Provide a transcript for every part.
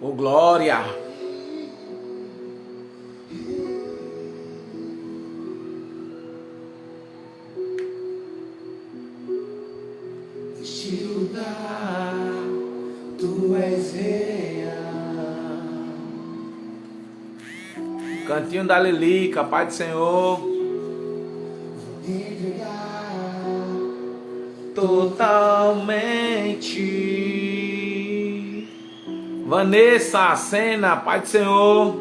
Ô glória! Este lugar, tu és real. Cantinho da Lilica, Pai do Senhor. Totalmente. Vanessa, Sena, Pai do Senhor.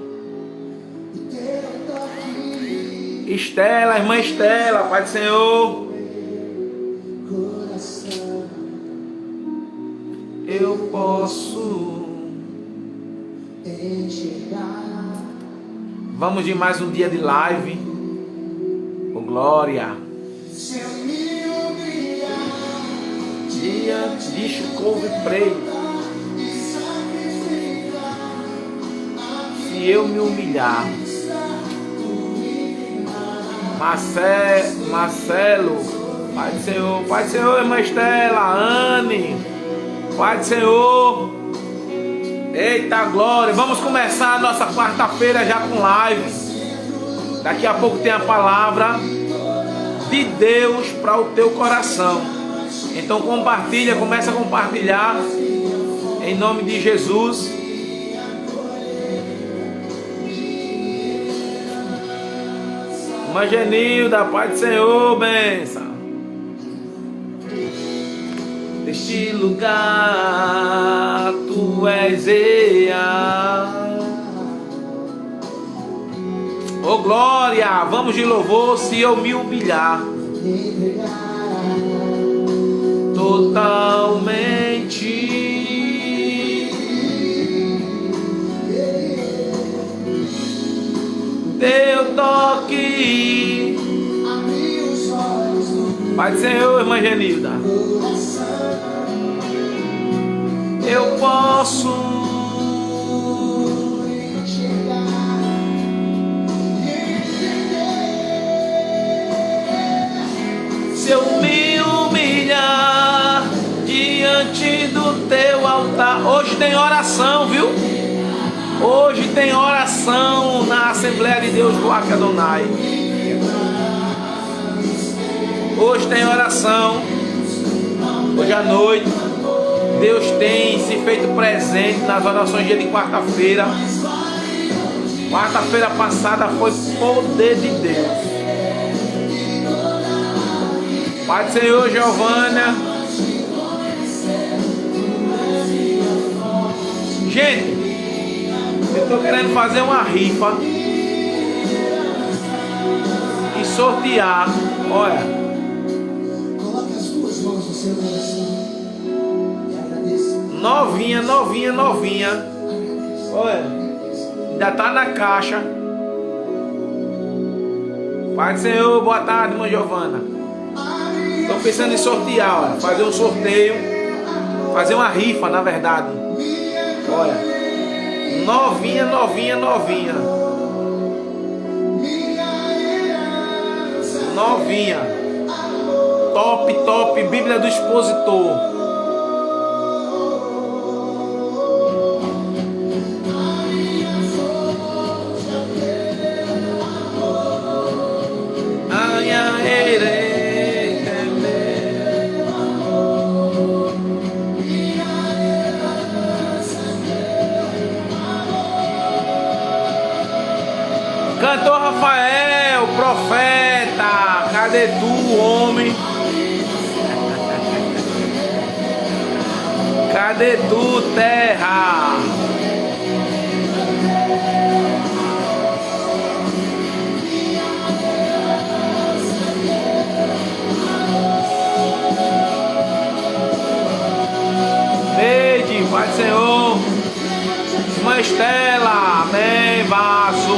Estela, irmã Estela, Pai do Senhor. Eu posso enxergar. Vamos de mais um dia de live. Oh, glória. Dia de couve preto. Se eu me humilhar. Marcelo, Pai do Senhor, irmã Estela, Anne, Pai do Senhor. Eita glória, vamos começar a nossa quarta-feira já com live. Daqui a pouco tem a palavra de Deus para o teu coração. Então compartilha, começa a compartilhar em nome de Jesus. Irmã Genilda, Pai do Senhor, benção. Deste lugar tu és real. Oh glória, vamos de louvor. Se eu me humilhar totalmente, teu toque, Pai do Senhor, irmã Genilda, eu posso se eu me humilhar diante do teu altar. Hoje tem oração, viu? Hoje tem oração na Assembleia de Deus do Arca Adonai. Hoje tem oração. Hoje à noite Deus tem se feito presente nas orações dia de quarta-feira. Quarta-feira passada foi poder de Deus. Pai do Senhor, Giovana. Gente, eu estou querendo fazer uma rifa e sortear. Olha, coloque as duas mãos no seu coração e agradeça. Novinha. Olha, ainda tá na caixa. Pai do Senhor, boa tarde, irmã Giovana. Estou pensando em sortear, olha, fazer um sorteio, fazer uma rifa, na verdade. Olha, novinha. Top, Bíblia do Expositor. Cantor Rafael, profeta, cadê tu, homem? Cadê tu, terra? Neide, Pai do Senhor. Irmã Estela, amém, vaso.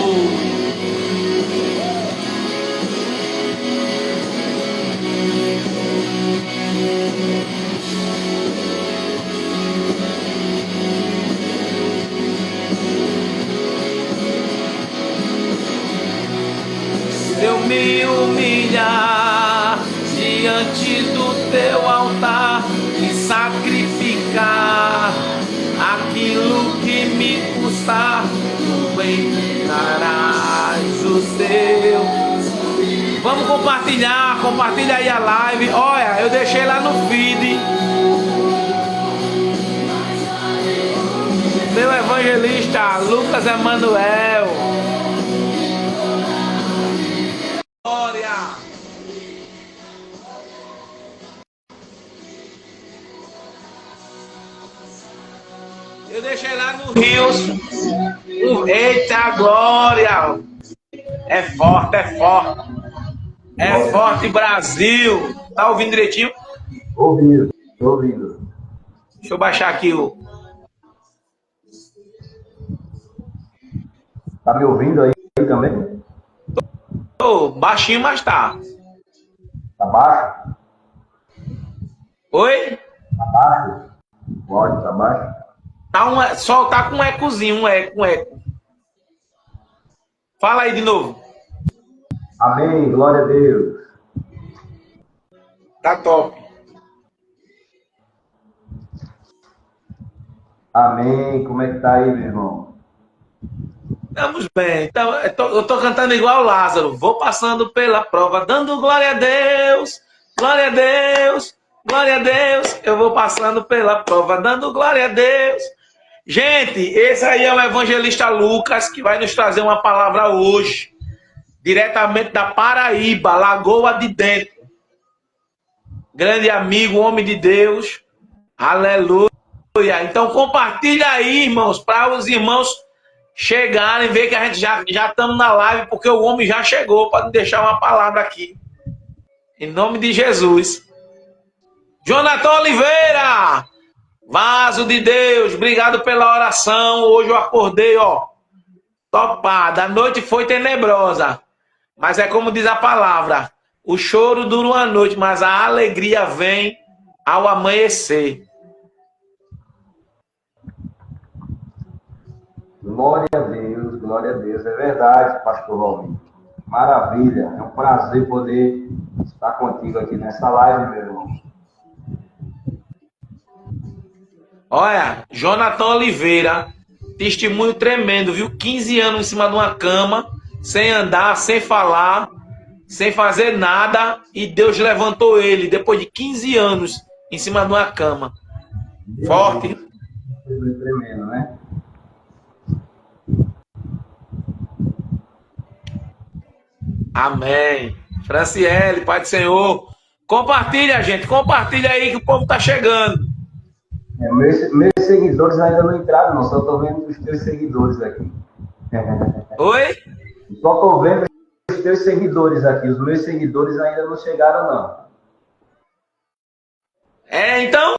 Se eu me humilhar diante do teu altar e sacrificar aquilo que me Vamos compartilhar, compartilha aí a live. Olha, eu deixei lá no feed. Meu evangelista Lucas Emanuel. Glória. Eu deixei lá no Rios. Eita glória! É forte, é forte. É forte, Brasil. Tá ouvindo direitinho? Ouvindo, ouvindo. Deixa eu baixar aqui o. Tá me ouvindo aí também? Tô baixinho, mas tá. Tá baixo? Oi? Tá baixo? O áudio tá baixo? Tá só tá com um ecozinho, um eco. Fala aí de novo. Amém, glória a Deus. Tá top. Amém, como é que tá aí, meu irmão? Estamos bem. Então, eu tô cantando igual o Lázaro. Vou passando pela prova, dando glória a Deus, glória a Deus, glória a Deus. Eu vou passando pela prova, dando glória a Deus. Gente, esse aí é o evangelista Lucas, que vai nos trazer uma palavra hoje, diretamente da Paraíba, Lagoa de Dentro. Grande amigo, homem de Deus. Aleluia. Então compartilha aí, irmãos, para os irmãos chegarem, ver que a gente já estamos na live, porque o homem já chegou para deixar uma palavra aqui. Em nome de Jesus. Jonathan Oliveira, vaso de Deus, obrigado pela oração. Hoje eu acordei, ó, topada. A noite foi tenebrosa, mas é como diz a palavra, o choro dura uma noite, mas a alegria vem ao amanhecer. Glória a Deus, é verdade, pastor Valmir. Maravilha, é um prazer poder estar contigo aqui nessa live, meu irmão. Olha, Jonathan Oliveira, testemunho tremendo, viu? 15 anos em cima de uma cama, sem andar, sem falar, sem fazer nada, e Deus levantou ele depois de 15 anos em cima de uma cama. Forte. Tremendo, né? Amém. Franciele, Pai do Senhor. Compartilha, gente. Compartilha aí que o povo tá chegando. Meus seguidores ainda não entraram, não. Só estou vendo os teus seguidores aqui. Oi? Só estou vendo os teus seguidores aqui. Os meus seguidores ainda não chegaram, não. Então,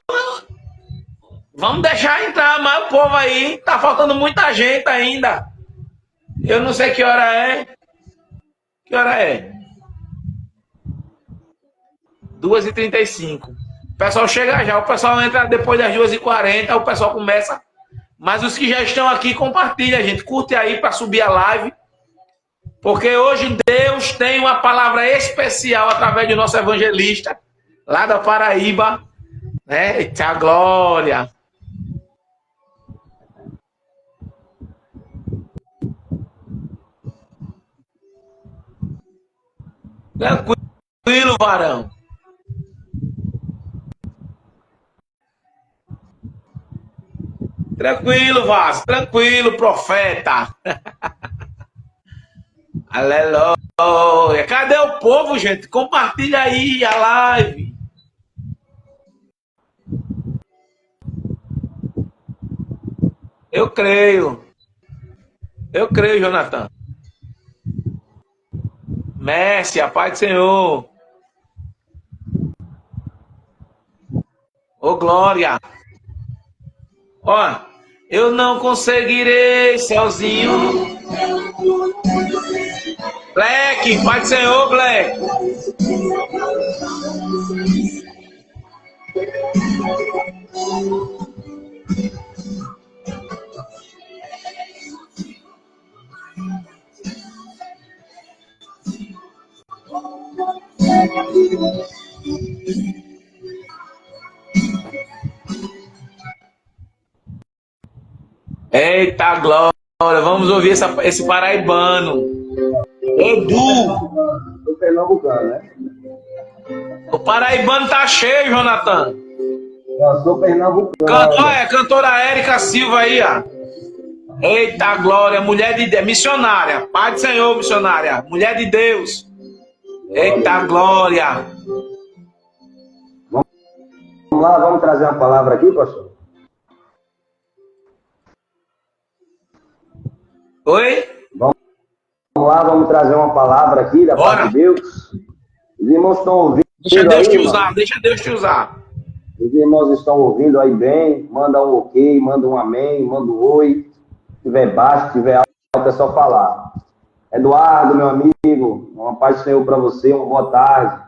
vamos deixar entrar mais o povo aí. Tá faltando muita gente ainda. Eu não sei que hora é. Que hora é? 2h35. O pessoal chega já. O pessoal entra depois das 2h40. O pessoal começa. Mas os que já estão aqui, compartilha, gente. Curte aí para subir a live. Porque hoje Deus tem uma palavra especial através do nosso evangelista, lá da Paraíba. Eita glória! Tranquilo, varão. Tranquilo, vaso. Tranquilo, profeta. Aleluia. Cadê o povo, gente? Compartilha aí a live. Eu creio. Eu creio, Jonathan. Messi, a paz do Senhor. Ô, glória. Ó, eu não conseguirei sozinho. Black, paz do Senhor, Black. Eita glória, vamos ouvir esse paraibano. Edu. Do pernambucano, né? O paraibano tá cheio, Jonathan. Eu sou pernambucano. Olha, cantora Érica Silva aí, ó. Eita glória, mulher de Deus, missionária. Pai do Senhor, missionária. Mulher de Deus. Eita glória. Vamos lá, vamos trazer uma palavra aqui, pastor? Oi? Vamos lá, vamos trazer uma palavra aqui da parte de Deus. Os irmãos estão ouvindo. Deixa Deus aí, te usar, deixa Deus te usar. Os irmãos estão ouvindo aí bem. Manda um ok, manda um amém, manda um oi. Se tiver baixo, se tiver alto, é só falar. Eduardo, meu amigo, uma paz do Senhor para você, uma boa tarde.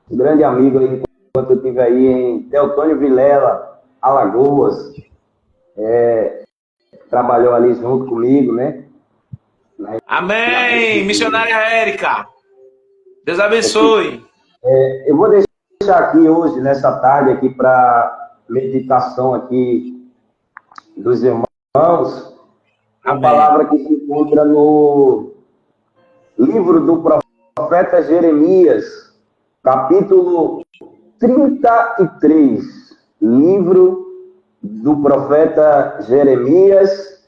Um grande amigo aí, enquanto eu estive aí em Teotônio Vilela, Alagoas. Trabalhou ali junto comigo, né? Amém, missionária Érica. Deus abençoe. Eu vou deixar aqui hoje, nessa tarde, aqui para meditação aqui dos irmãos, a palavra que se encontra no livro do profeta Jeremias, capítulo 33. Livro do profeta Jeremias.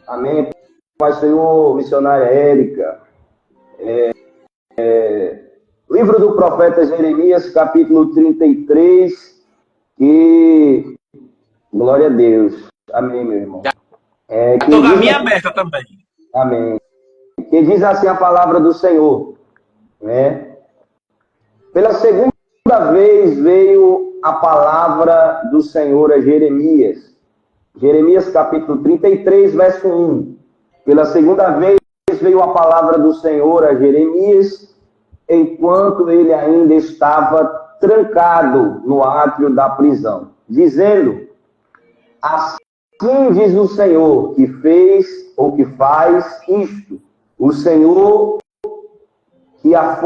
Amém. Pai Senhor, missionária Érica. Livro do profeta Jeremias, capítulo 33, que... Glória a Deus. Amém, meu irmão. Estou com a minha aberta também. Amém. Que diz assim a palavra do Senhor, né? Pela segunda vez veio a palavra do Senhor a Jeremias. Jeremias, capítulo 33, verso 1. Pela segunda vez veio a palavra do Senhor a Jeremias, enquanto ele ainda estava trancado no átrio da prisão, dizendo: assim diz o Senhor, que fez ou que faz isto, o Senhor que a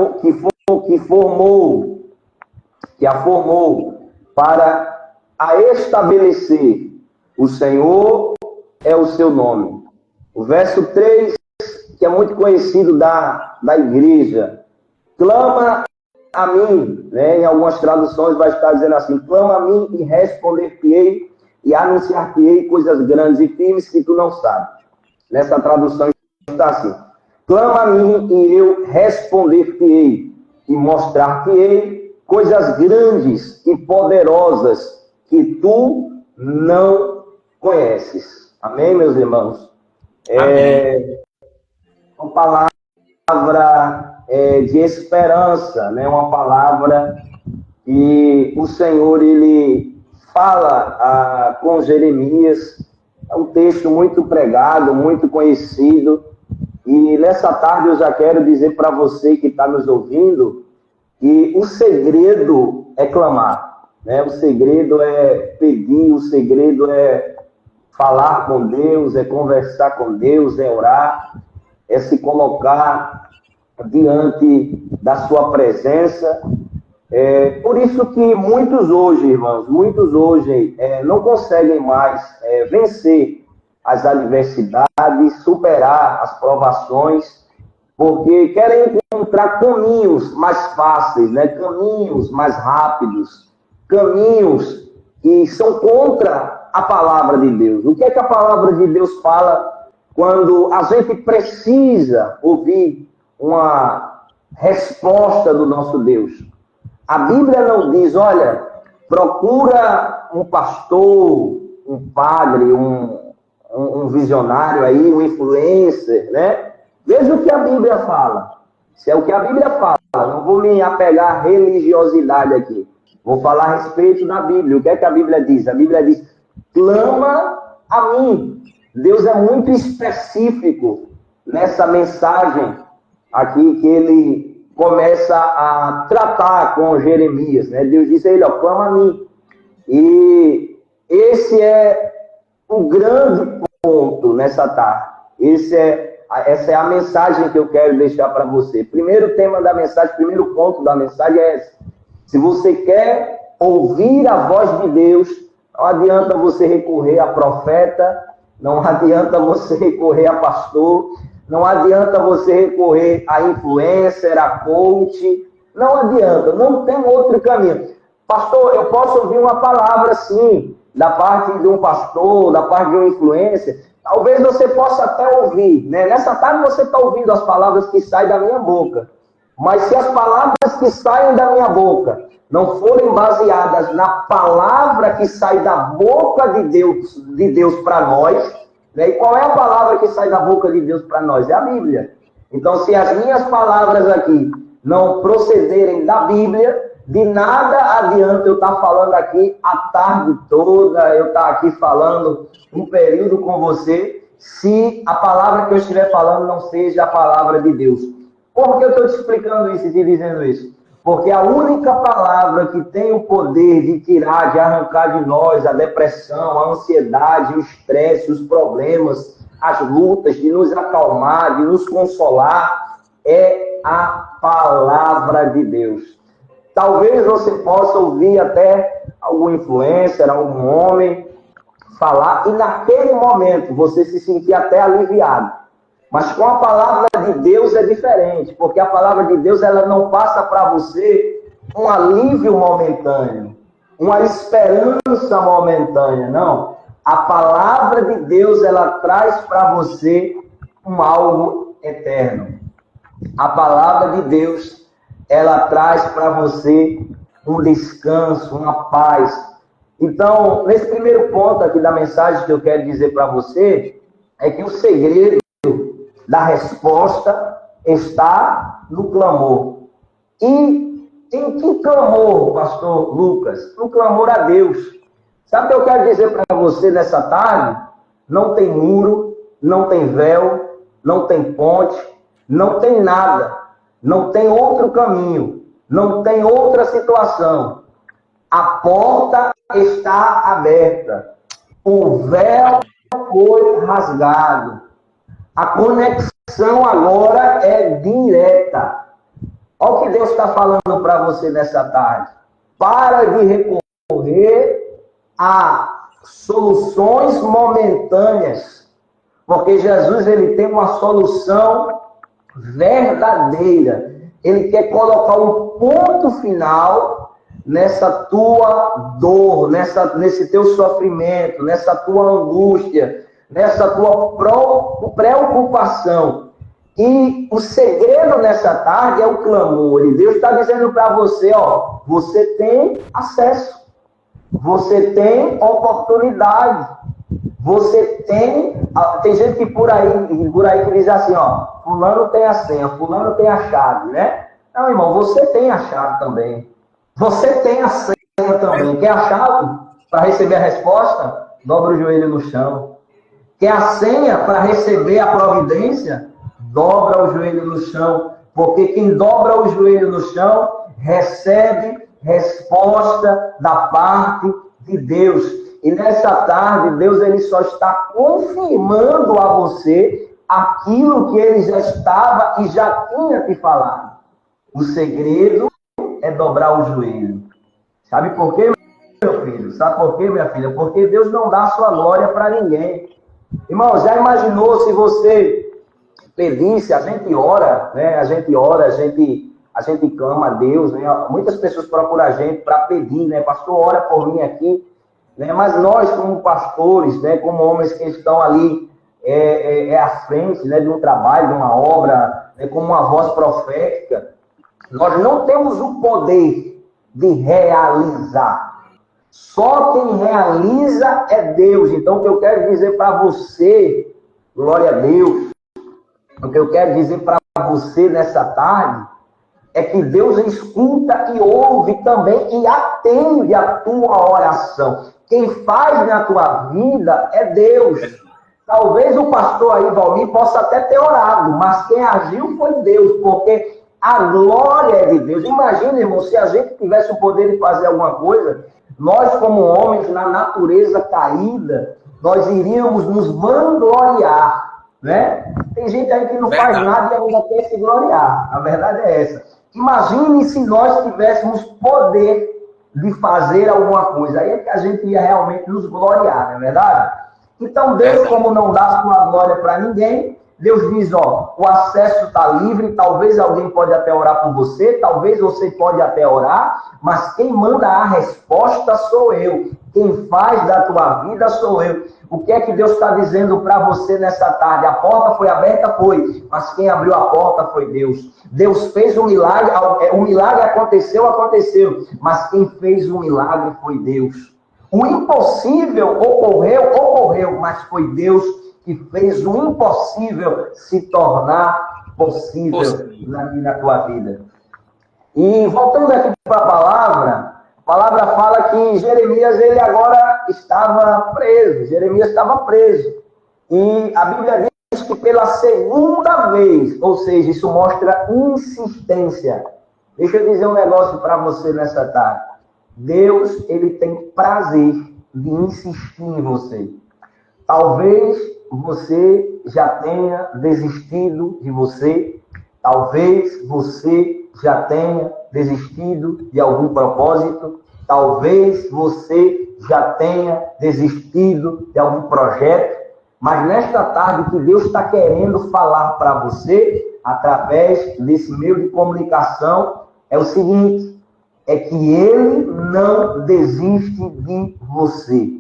formou para a estabelecer. O Senhor é o seu nome. O verso 3, que é muito conhecido da igreja: clama a mim, né? Em algumas traduções vai estar dizendo assim: clama a mim e responder-te-ei e anunciar-te-ei coisas grandes e firmes que tu não sabes. Nessa tradução está assim: clama a mim e eu responder-te-ei e mostrar-te-ei coisas grandes e poderosas que tu não conheces. Amém, meus irmãos? Uma palavra de esperança, né? Uma palavra que o Senhor ele fala com Jeremias. É um texto muito pregado, muito conhecido. E nessa tarde eu já quero dizer para você que está nos ouvindo que o segredo é clamar, né? O segredo é pedir, o segredo é falar com Deus, é conversar com Deus, é orar, é se colocar diante da sua presença. Por isso que muitos hoje, irmãos, não conseguem mais vencer as adversidades, superar as provações, porque querem encontrar caminhos mais fáceis, né? Caminhos mais rápidos, caminhos que são contra a palavra de Deus. O que é que a palavra de Deus fala quando a gente precisa ouvir uma resposta do nosso Deus? A Bíblia não diz: olha, procura um pastor, um padre, um visionário aí, um influencer, né? Veja o que a Bíblia fala. Se é o que a Bíblia fala, não vou me apegar à religiosidade aqui. Vou falar a respeito da Bíblia. O que é que a Bíblia diz? A Bíblia diz: clama a mim. Deus é muito específico nessa mensagem aqui que ele começa a tratar com Jeremias, né? Deus diz a ele: ó, clama a mim. E esse é o grande ponto nessa tarde. Essa é a mensagem que eu quero deixar para você. Primeiro tema da mensagem, primeiro ponto da mensagem é esse. Se você quer ouvir a voz de Deus, não adianta você recorrer a profeta, não adianta você recorrer a pastor, Não adianta você recorrer a influencer, a coach. Não adianta, não tem outro caminho. Pastor, eu posso ouvir uma palavra sim, da parte de um pastor, da parte de um influencer. Talvez você possa até ouvir, né? Nessa tarde você está ouvindo as palavras que saem da minha boca. Mas se as palavras que saem da minha boca não forem baseadas na palavra que sai da boca de Deus para nós, né? E qual é a palavra que sai da boca de Deus para nós? É a Bíblia. Então, se as minhas palavras aqui não procederem da Bíblia, de nada adianta eu estar falando aqui a tarde toda, eu estar aqui falando um período com você, se a palavra que eu estiver falando não seja a palavra de Deus. Por que eu estou te explicando isso e te dizendo isso? Porque a única palavra que tem o poder de tirar, de arrancar de nós a depressão, a ansiedade, o estresse, os problemas, as lutas, de nos acalmar, de nos consolar, é a palavra de Deus. Talvez você possa ouvir até algum influencer, algum homem falar, e naquele momento você se sentir até aliviado. Mas com a palavra de Deus é diferente, porque a palavra de Deus ela não passa para você um alívio momentâneo, uma esperança momentânea, não. A palavra de Deus ela traz para você um algo eterno. A palavra de Deus ela traz para você um descanso, uma paz. Então, nesse primeiro ponto aqui da mensagem que eu quero dizer para você, é que o segredo da resposta está no clamor. E em que clamor, pastor Lucas? No clamor a Deus. Sabe o que eu quero dizer para você nessa tarde? Não tem muro, não tem véu, não tem ponte, não tem nada. Não tem outro caminho, não tem outra situação. A porta está aberta. O véu foi rasgado. A conexão agora é direta. Olha o que Deus está falando para você nessa tarde. Para de recorrer a soluções momentâneas. Porque Jesus ele tem uma solução verdadeira. Ele quer colocar um ponto final nessa tua dor, nesse teu sofrimento, nessa tua angústia, nessa tua preocupação. E o segredo nessa tarde é o clamor. E Deus está dizendo para você, ó, você tem acesso, você tem oportunidade, você tem gente que por aí que diz assim, ó, fulano tem a senha, fulano tem a chave, né? Não, irmão, você tem a chave também. Você tem a senha também. Quer a chave para receber a resposta? Dobra o joelho no chão. Quer a senha para receber a providência? Dobra o joelho no chão. Porque quem dobra o joelho no chão recebe resposta da parte de Deus. E nessa tarde, Deus ele só está confirmando a você aquilo que ele já estava e já tinha te falado. O segredo é dobrar o joelho. Sabe por quê, meu filho? Sabe por quê, minha filha? Porque Deus não dá sua glória para ninguém. Irmão, já imaginou se você pedisse, a gente ora, né? A gente ora, a gente clama a Deus, né? Muitas pessoas procuram a gente para pedir, né? Pastor, ora por mim aqui. Né? Mas nós, como pastores, né? Como homens que estão ali à frente, né? De um trabalho, de uma obra, né? Como uma voz profética, nós não temos o poder de realizar. Só quem realiza é Deus. Então, o que eu quero dizer para você, glória a Deus, o que eu quero dizer para você nessa tarde, é que Deus escuta e ouve também e atende a tua oração. Quem faz na tua vida é Deus. Talvez o pastor aí, Valmir, possa até ter orado, mas quem agiu foi Deus, porque a glória é de Deus. Imagina, irmão, se a gente tivesse o poder de fazer alguma coisa, nós como homens, na natureza caída, nós iríamos nos vangloriar, né? Tem gente aí que não faz nada e ainda quer se gloriar. A verdade é essa. Imagine se nós tivéssemos poder de fazer alguma coisa. Aí é que a gente ia realmente nos gloriar, não é verdade? Então Deus, como não dá sua glória para ninguém, Deus diz, ó, o acesso está livre, talvez alguém pode até orar por você, talvez você pode até orar, mas quem manda a resposta sou eu. Quem faz da tua vida sou eu. O que é que Deus está dizendo para você nessa tarde? A porta foi aberta? Foi. Mas quem abriu a porta foi Deus. Deus fez um milagre, o milagre aconteceu. Mas quem fez o milagre foi Deus. O impossível ocorreu, mas foi Deus que fez o impossível se tornar possível na tua vida. E voltando aqui para a palavra fala que Jeremias, ele agora estava preso. Jeremias estava preso. E a Bíblia diz que pela segunda vez, ou seja, isso mostra insistência. Deixa eu dizer um negócio para você nessa tarde. Deus, ele tem prazer de insistir em você. Talvez você já tenha desistido de você. Talvez você já tenha desistido de algum propósito. Talvez você já tenha desistido de algum projeto. Mas nesta tarde, o que Deus está querendo falar para você, através desse meio de comunicação, é o seguinte: é que Ele não desiste de você.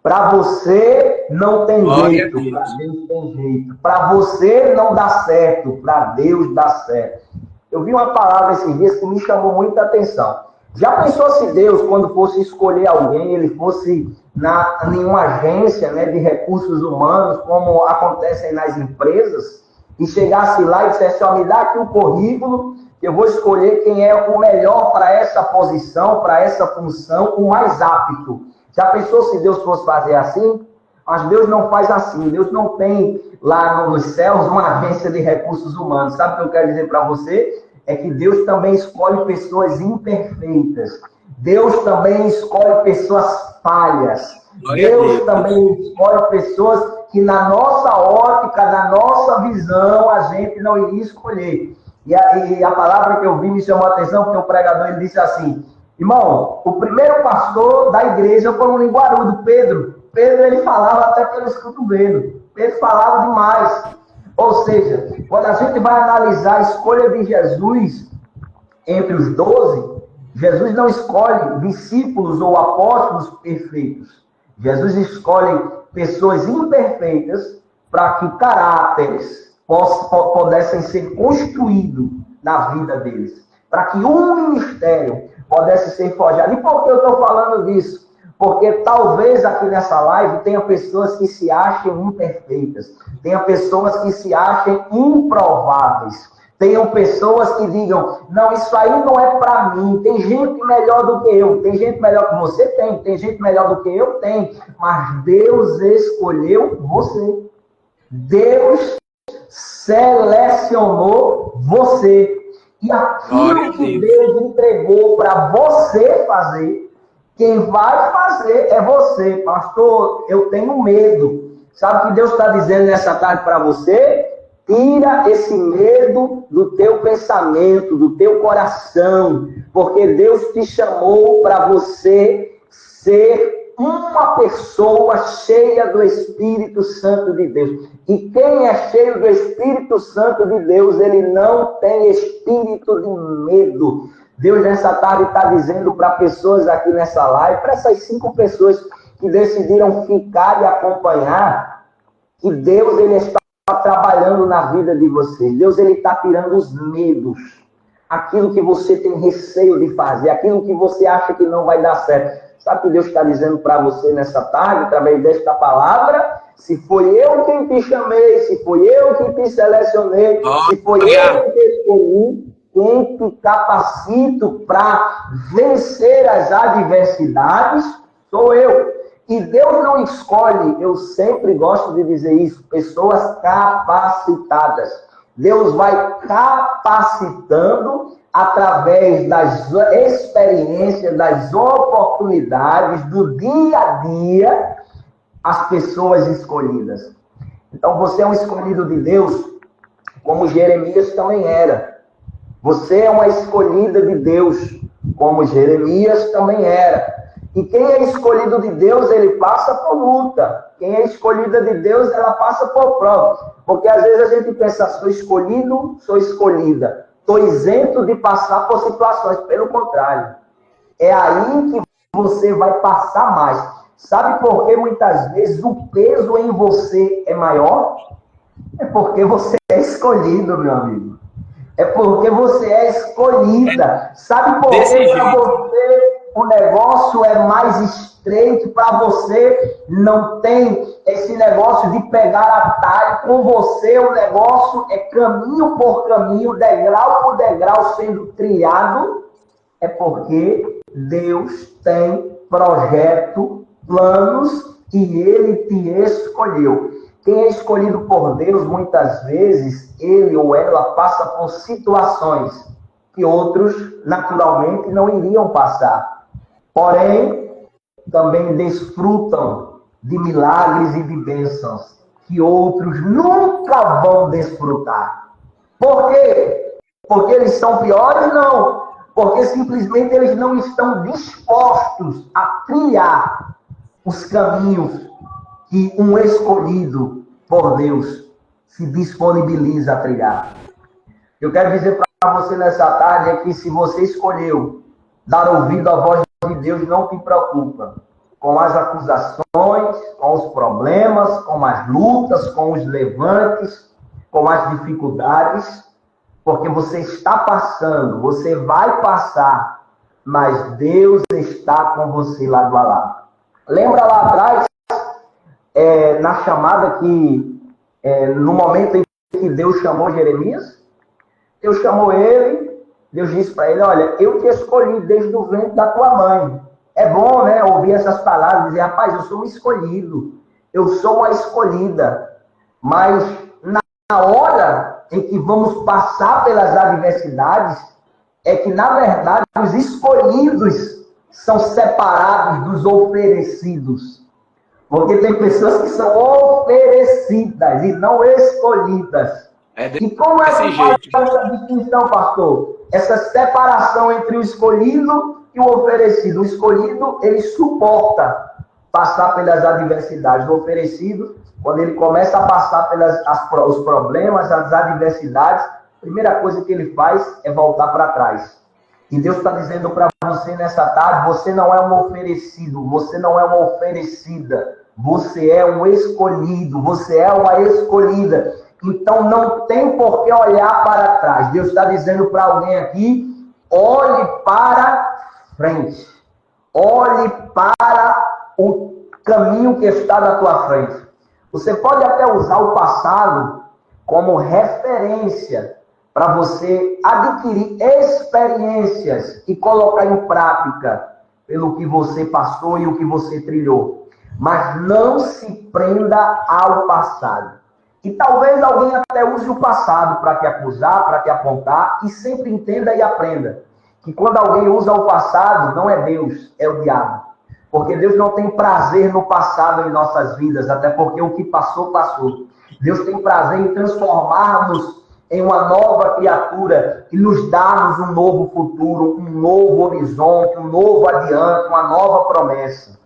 Para você não tem jeito, para Deus tem jeito. Para você não dá certo, para Deus dá certo. Eu vi uma palavra esses dias que me chamou muita atenção. Já pensou se Deus, quando fosse escolher alguém, ele fosse em uma agência, né, de recursos humanos, como acontecem nas empresas, e chegasse lá e dissesse, ó, me dá aqui um currículo, que eu vou escolher quem é o melhor para essa posição, para essa função, o mais apto. Já pensou se Deus fosse fazer assim? Mas Deus não faz assim. Deus não tem lá nos céus uma agência de recursos humanos. Sabe o que eu quero dizer para você? É que Deus também escolhe pessoas imperfeitas. Deus também escolhe pessoas falhas. Deus também escolhe pessoas que na nossa ótica, na nossa visão, a gente não iria escolher. E a palavra que eu vi me chamou a atenção, porque o pregador ele disse assim, irmão, o primeiro pastor da igreja foi um linguarudo, Pedro. Pedro, ele falava até pelos cotovelos. Pedro falava demais. Ou seja, quando a gente vai analisar a escolha de Jesus entre os 12, Jesus não escolhe discípulos ou apóstolos perfeitos. Jesus escolhe pessoas imperfeitas para que caráteres pudessem ser construídos na vida deles. Para que um ministério pudesse ser forjado. E por que eu estou falando disso? Porque talvez aqui nessa live tenha pessoas que se achem imperfeitas. Tenha pessoas que se achem improváveis. Tenham pessoas que digam, não, isso aí não é para mim. Tem gente melhor do que eu. Tem gente melhor que você tem. Tem gente melhor do que eu tenho. Mas Deus escolheu você. Deus selecionou você. E aquilo que Deus entregou para você fazer, quem vai fazer é você. Pastor, eu tenho medo. Sabe o que Deus está dizendo nessa tarde para você? Tira esse medo do teu pensamento, do teu coração, porque Deus te chamou para você ser uma pessoa cheia do Espírito Santo de Deus. E quem é cheio do Espírito Santo de Deus, ele não tem espírito de medo. Deus nessa tarde está dizendo para pessoas aqui nessa live, para essas 5 pessoas que decidiram ficar e acompanhar, que Deus ele está trabalhando na vida de vocês. Deus ele está tirando os medos, aquilo que você tem receio de fazer, aquilo que você acha que não vai dar certo. Sabe o que Deus está dizendo para você nessa tarde, através desta palavra? Se foi eu quem te chamei, se foi eu quem te selecionei, se foi eu quem te escolhi, quem te capacito para vencer as adversidades, sou eu. E Deus não escolhe, eu sempre gosto de dizer isso, pessoas capacitadas. Deus vai capacitando através das experiências, das oportunidades, do dia a dia, as pessoas escolhidas. Então você é um escolhido de Deus, como Jeremias também era. Você é uma escolhida de Deus, como Jeremias também era. E quem é escolhido de Deus, ele passa por luta. Quem é escolhida de Deus, ela passa por prova. Porque às vezes a gente pensa, sou escolhido, sou escolhida. Estou isento de passar por situações. Pelo contrário. É aí que você vai passar mais. Sabe por que muitas vezes o peso em você é maior? É porque você é escolhido, meu amigo. É porque você é escolhida. Sabe por que para você o negócio é mais estreito? Para você não tem esse negócio de pegar atalho. Com você o negócio é caminho por caminho, degrau por degrau sendo trilhado. É porque Deus tem projeto, planos e Ele te escolheu. Quem é escolhido por Deus, muitas vezes, ele ou ela passa por situações que outros, naturalmente, não iriam passar. Porém, também desfrutam de milagres e de bênçãos que outros nunca vão desfrutar. Por quê? Porque eles são piores? Não. Porque simplesmente eles não estão dispostos a trilhar os caminhos que um escolhido por Deus se disponibiliza a trilhar. Eu quero dizer para você nessa tarde é que se você escolheu dar ouvido à voz de Deus, não te preocupa com as acusações, com os problemas, com as lutas, com os levantes, com as dificuldades, porque você está passando, você vai passar, mas Deus está com você lado a lado. Lembra lá atrás, na chamada no momento em que Deus chamou Jeremias? Deus chamou ele, Deus disse para ele, olha, eu te escolhi desde o ventre da tua mãe. É bom, né, ouvir essas palavras, dizer, rapaz, eu sou um escolhido, eu sou uma escolhida, mas na hora em que vamos passar pelas adversidades, é que, na verdade, os escolhidos são separados dos oferecidos. Porque tem pessoas que são oferecidas e não escolhidas. E como é que faz essa distinção, pastor? Essa separação entre o escolhido e o oferecido. O escolhido, ele suporta passar pelas adversidades. O oferecido, quando ele começa a passar os problemas, as adversidades, a primeira coisa que ele faz é voltar para trás. E Deus está dizendo para você nessa tarde, você não é um oferecido, você não é uma oferecida, você é um escolhido, você é uma escolhida. Então não tem por que olhar para trás. Deus está dizendo para alguém aqui, olhe para frente. Olhe para o caminho que está na tua frente. Você pode até usar o passado como referência para você adquirir experiências e colocar em prática pelo que você passou e o que você trilhou. Mas não se prenda ao passado. E talvez alguém até use o passado para te acusar, para te apontar, e sempre entenda e aprenda que quando alguém usa o passado, não é Deus, é o diabo. Porque Deus não tem prazer no passado em nossas vidas, até porque o que passou, passou. Deus tem prazer em transformar-nos em uma nova criatura e nos dar-nos um novo futuro, um novo horizonte, um novo adiante, uma nova promessa.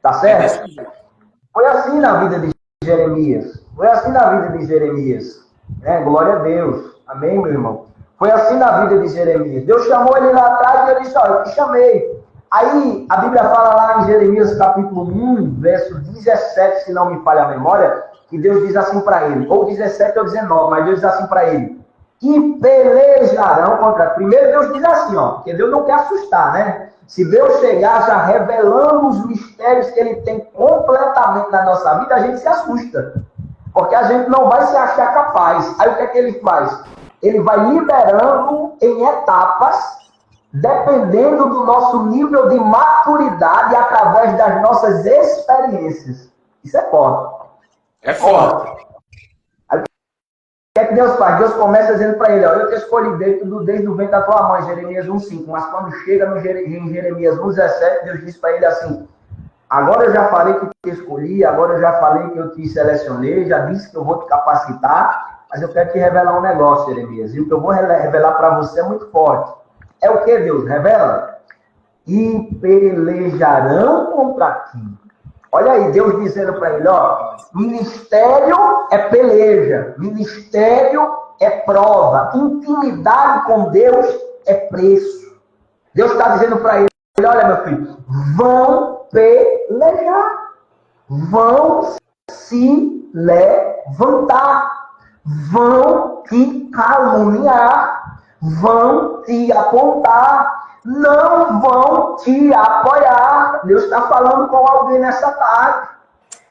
Tá certo? Foi assim na vida de Jeremias. Foi assim na vida de Jeremias. Glória a Deus. Amém, meu irmão? Foi assim na vida de Jeremias. Deus chamou ele lá atrás e ele disse, olha, eu te chamei. Aí a Bíblia fala lá em Jeremias capítulo 1, verso 17, se não me falha a memória, que Deus diz assim para ele, ou 17 ou 19, mas Deus diz assim para ele, e pelejarão contra... Primeiro Deus diz assim, porque Deus não quer assustar, né? Se Deus chegar já revelando os mistérios que Ele tem completamente na nossa vida, a gente se assusta. Porque a gente não vai se achar capaz. Aí o que é que Ele faz? Ele vai liberando em etapas, dependendo do nosso nível de maturidade, através das nossas experiências. Isso é forte. É forte. Aí, o que é que Deus faz? Deus começa dizendo para ele, eu te escolhi desde o ventre da tua mãe, Jeremias 1,5. Mas quando chega em Jeremias 1,17, Deus diz para ele assim, agora eu já falei que te escolhi, agora eu já falei que eu te selecionei, já disse que eu vou te capacitar, mas eu quero te revelar um negócio, Jeremias. E o que eu vou revelar para você é muito forte. É o que, Deus? Revela. e pelejarão contra ti. Olha aí, Deus dizendo para ele, ó, ministério é peleja, ministério é prova, intimidade com Deus é preço. Deus está dizendo para ele, olha meu filho, vão pelejar, vão se levantar, vão te caluniar, vão te apontar, não vão te apoiar. Deus está falando com alguém nessa tarde.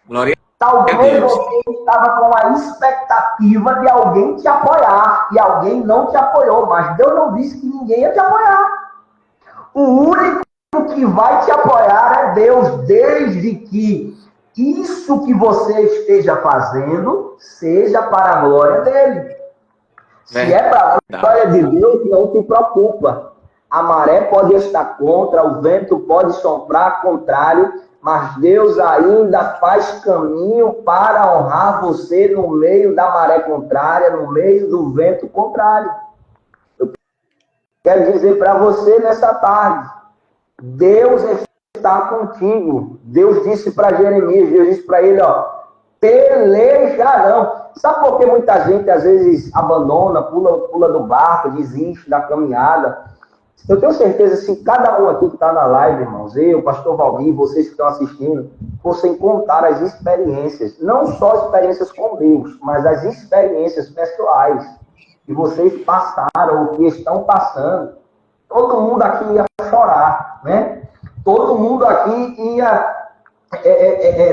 Glória Talvez a Deus. você estava com a expectativa de alguém te apoiar e alguém não te apoiou, mas Deus não disse que ninguém ia te apoiar. O único que vai te apoiar é Deus, desde que isso que você esteja fazendo seja para a glória dele. Se é para a glória de Deus, não te preocupa. A maré pode estar contra, o vento pode soprar contrário, mas Deus ainda faz caminho para honrar você no meio da maré contrária, no meio do vento contrário. Eu quero dizer para você nessa tarde, Deus está contigo. Deus disse para Jeremias, Deus disse para ele, ó, pelejarão. Sabe por que muita gente às vezes abandona, pula do barco, desiste da caminhada? Eu tenho certeza, se cada um aqui que está na live, irmãos, eu, pastor Valdir, vocês que estão assistindo, fossem contar as experiências, não só experiências com Deus, mas as experiências pessoais que vocês passaram ou que estão passando, todo mundo aqui ia chorar, né? Todo mundo aqui ia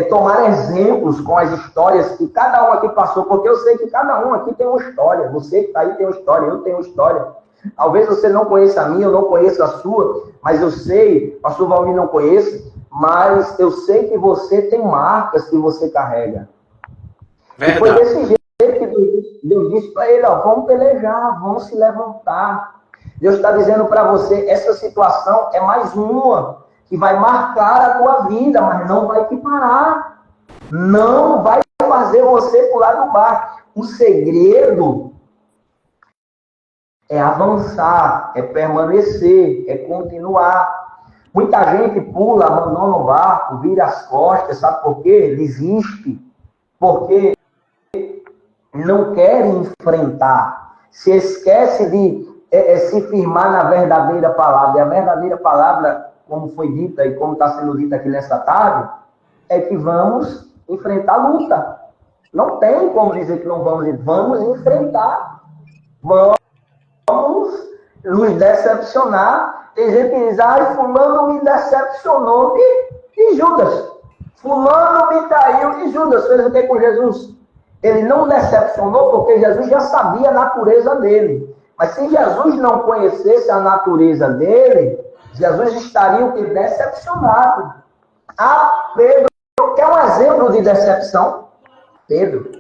tomar exemplos com as histórias que cada um aqui passou, porque eu sei que cada um aqui tem uma história. Você que está aí tem uma história, eu tenho uma história. Talvez você não conheça a minha, eu não conheço a sua, mas eu sei, o pastor Valmir não conhece, mas eu sei que você tem marcas que você carrega. Verdade. E foi desse jeito que Deus disse para ele, ó, vamos pelejar, vamos se levantar. Deus está dizendo para você, essa situação é mais uma que vai marcar a tua vida, mas não vai te parar. Não vai fazer você pular do barco. O segredo é avançar, é permanecer, é continuar. Muita gente pula, abandona o barco, vira as costas, sabe por quê? Desiste. Porque não quer enfrentar. Se esquece de se firmar na verdadeira palavra. E a verdadeira palavra, como foi dita e como está sendo dita aqui nessa tarde, é que vamos enfrentar a luta. Não tem como dizer que não vamos enfrentar. Vamos nos decepcionar. Tem gente que diz, fulano me decepcionou de Judas. Fulano me traiu de Judas. Fez o que com Jesus? Ele não decepcionou porque Jesus já sabia a natureza dele. Mas se Jesus não conhecesse a natureza dele, Jesus estaria o que? Decepcionado. Pedro, quer um exemplo de decepção? Pedro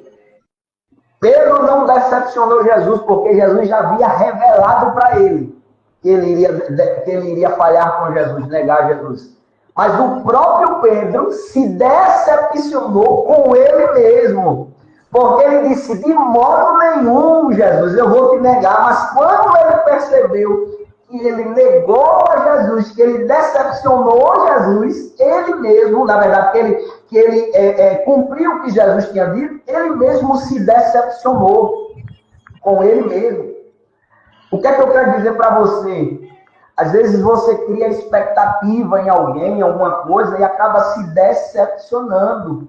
não decepcionou Jesus, porque Jesus já havia revelado para ele que ele iria falhar com Jesus, negar Jesus. Mas o próprio Pedro se decepcionou com ele mesmo. Porque ele disse, de modo nenhum, Jesus, eu vou te negar. Mas quando ele percebeu que ele negou a Jesus, que ele decepcionou Jesus, ele mesmo, na verdade, que ele cumpriu o que Jesus tinha dito, ele mesmo se decepcionou com ele mesmo. O que é que eu quero dizer para você? Às vezes você cria expectativa em alguém, em alguma coisa, e acaba se decepcionando.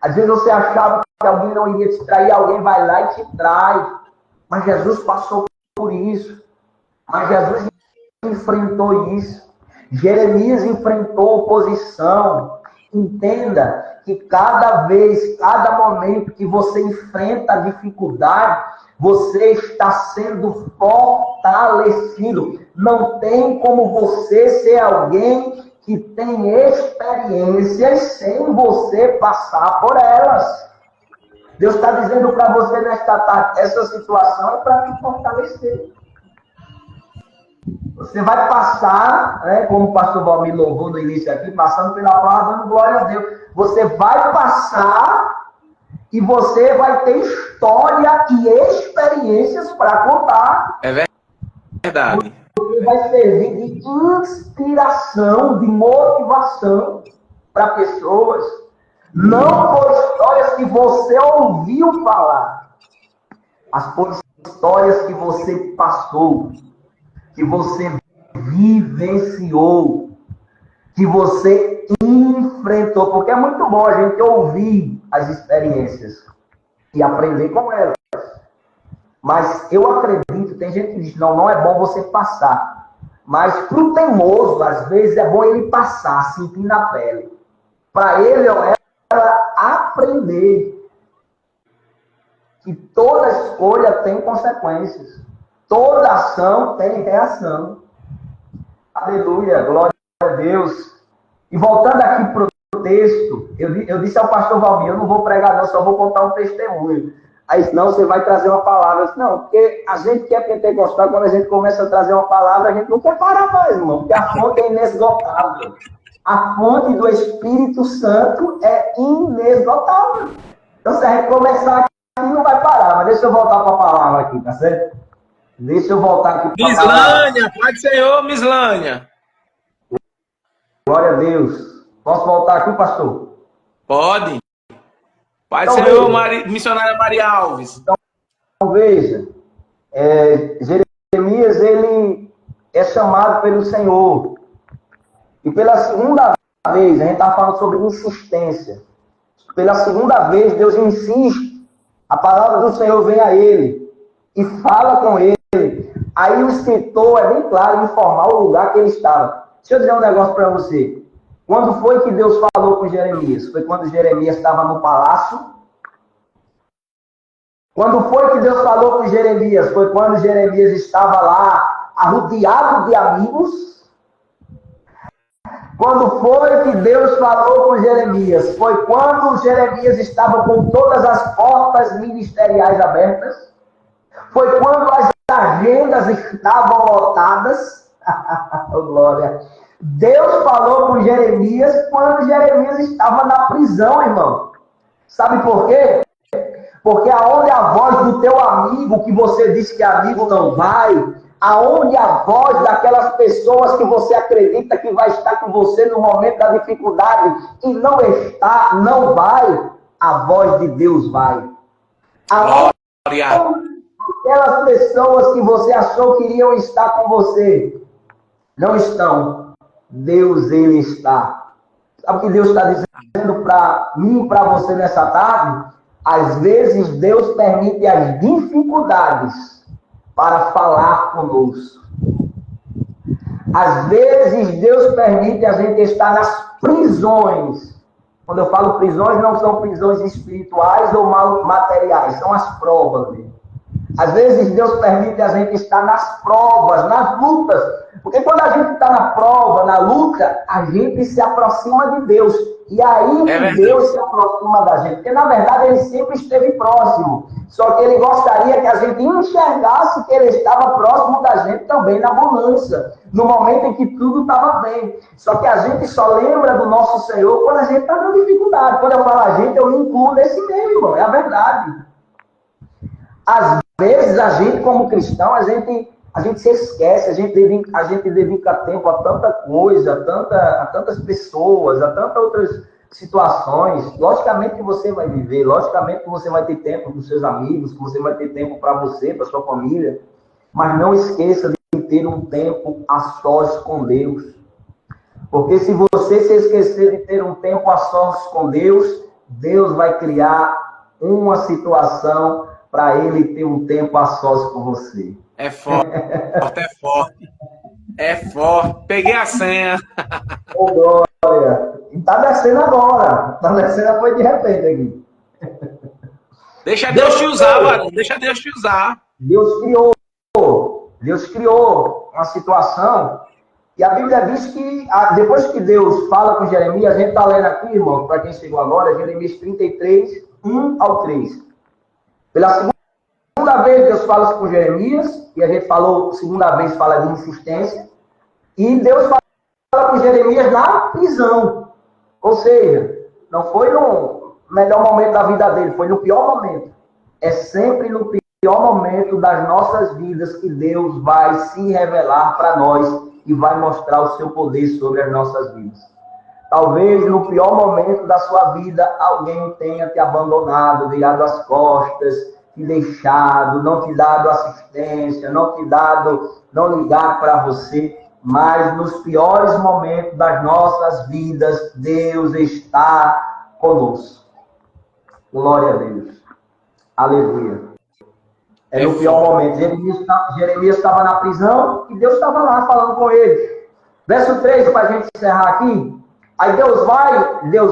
Às vezes você achava que alguém não iria te trair, alguém vai lá e te trai. Mas Jesus passou por isso. Mas Jesus enfrentou isso. Jeremias enfrentou oposição. Entenda que cada vez, cada momento que você enfrenta a dificuldade, você está sendo fortalecido. Não tem como você ser alguém que tem experiências sem você passar por elas. Deus está dizendo para você nesta tarde, essa situação é para te fortalecer. Você vai passar, né, como o pastor Valmir louvou no início aqui, passando pela prova, dando glória a Deus. Você vai passar e você vai ter história e experiências para contar. É verdade. porque vai servir de inspiração, de motivação para pessoas. Não por histórias que você ouviu falar, mas por histórias que você passou, que você vivenciou, que você enfrentou. Porque é muito bom a gente ouvir as experiências e aprender com elas. Mas eu acredito, tem gente que diz, não é bom você passar. Mas para o teimoso, às vezes, é bom ele passar, sentir na pele. Para ele ou ela aprender que toda escolha tem consequências. Toda ação tem reação. Aleluia, glória a Deus. E voltando aqui para o texto, eu disse ao pastor Valmir, eu não vou pregar não, só vou contar um testemunho. Aí, senão você vai trazer uma palavra. Eu disse, não, porque a gente que é pentecostal, quando a gente começa a trazer uma palavra, a gente não quer parar mais, irmão, porque a fonte é inesgotável. A fonte do Espírito Santo é inesgotável. Então, se a gente começar aqui, não vai parar. Mas deixa eu voltar para a palavra aqui, tá certo? Deixa eu voltar aqui para a palavra. Mislânia, Pai do Senhor, Mislânia. Glória a Deus. Posso voltar aqui, pastor? Pode. Pai do Então, Senhor, missionária Maria Alves. Então, veja. Jeremias, ele é chamado pelo Senhor. E pela segunda vez, a gente está falando sobre insistência. Pela segunda vez, Deus insiste. A palavra do Senhor vem a ele e fala com ele. Aí o escritor é bem claro em informar o lugar que ele estava. Deixa eu dizer um negócio para você. Quando foi que Deus falou com Jeremias? Foi quando Jeremias estava no palácio? Quando foi que Deus falou com Jeremias? Foi quando Jeremias estava lá, arrodeado de amigos? Quando foi que Deus falou com Jeremias? Foi quando Jeremias estava com todas as portas ministeriais abertas? Foi quando as agendas estavam lotadas? Oh, glória! Deus falou com Jeremias quando Jeremias estava na prisão, irmão. Sabe por quê? Porque aonde a voz do teu amigo, que você disse que amigo não vai, aonde a voz daquelas pessoas que você acredita que vai estar com você no momento da dificuldade e não está, não vai, a voz de Deus vai. Aonde aquelas pessoas que você achou que iriam estar com você, não estão. Deus, ele está. Sabe o que Deus está dizendo para mim e para você nessa tarde? Às vezes Deus permite as dificuldades para falar conosco. Às vezes Deus permite a gente estar nas prisões. Quando eu falo prisões, não são prisões espirituais ou materiais, são as provas mesmo. Às vezes Deus permite a gente estar nas provas, nas lutas. Porque quando a gente está na prova, na luta, a gente se aproxima de Deus. E aí que Deus se aproxima da gente. Porque na verdade ele sempre esteve próximo. Só que ele gostaria que a gente enxergasse que ele estava próximo da gente também na bonança. No momento em que tudo estava bem. Só que a gente só lembra do nosso Senhor quando a gente está na dificuldade. Quando eu falo a gente, eu me incluo nesse meio, irmão. É a verdade. Às vezes a gente, como cristão, a gente se esquece, a gente dedica tempo a tanta coisa, a tantas pessoas, a tantas outras situações. Logicamente que você vai viver, logicamente que você vai ter tempo com seus amigos, que você vai ter tempo para você, para sua família, mas não esqueça de ter um tempo a sós com Deus. Porque se você se esquecer de ter um tempo a sós com Deus, Deus vai criar uma situação para ele ter um tempo a sós com você. É forte, é forte. É forte. Peguei a senha. Ô, glória. E tá descendo agora. Tá descendo, foi de repente aqui. Deixa Deus te usar, varão. Deixa Deus te usar. Deus criou uma situação. E a Bíblia diz que, depois que Deus fala com Jeremias, a gente tá lendo aqui, irmão, para quem chegou agora, Jeremias 33, 1 ao 3. Pela segunda vez Deus fala com Jeremias, e a gente falou, segunda vez fala de insistência, e Deus fala com Jeremias na prisão. Ou seja, não foi no melhor momento da vida dele, foi no pior momento. É sempre no pior momento das nossas vidas que Deus vai se revelar para nós e vai mostrar o seu poder sobre as nossas vidas. Talvez no pior momento da sua vida, alguém tenha te abandonado, virado as costas, te deixado, não te dado assistência, não ligado para você. Mas nos piores momentos das nossas vidas, Deus está conosco. Glória a Deus. Aleluia. É no pior momento. Jeremias estava na prisão e Deus estava lá falando com ele. Verso 3, para a gente encerrar aqui. Aí Deus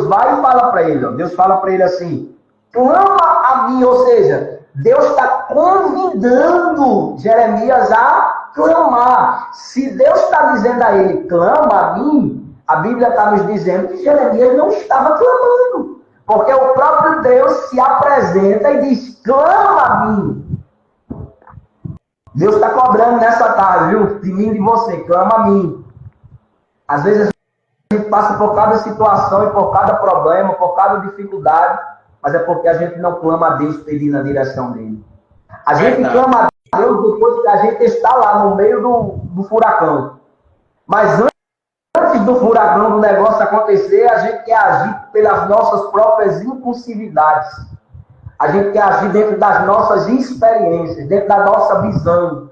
vai e fala para ele. Ó. Deus fala para ele assim: clama a mim, ou seja, Deus está convidando Jeremias a clamar. Se Deus está dizendo a ele, clama a mim, a Bíblia está nos dizendo que Jeremias não estava clamando. Porque o próprio Deus se apresenta e diz, clama a mim. Deus está cobrando nessa tarde, viu? De mim e de você, clama a mim. Às vezes a gente passa por cada situação e por cada problema, por cada dificuldade, mas é porque a gente não clama a Deus pedindo a direção dele. A gente clama a Deus depois que a gente está lá no meio do furacão. Mas antes do furacão, do negócio acontecer, a gente quer agir pelas nossas próprias impulsividades. A gente quer agir dentro das nossas experiências, dentro da nossa visão.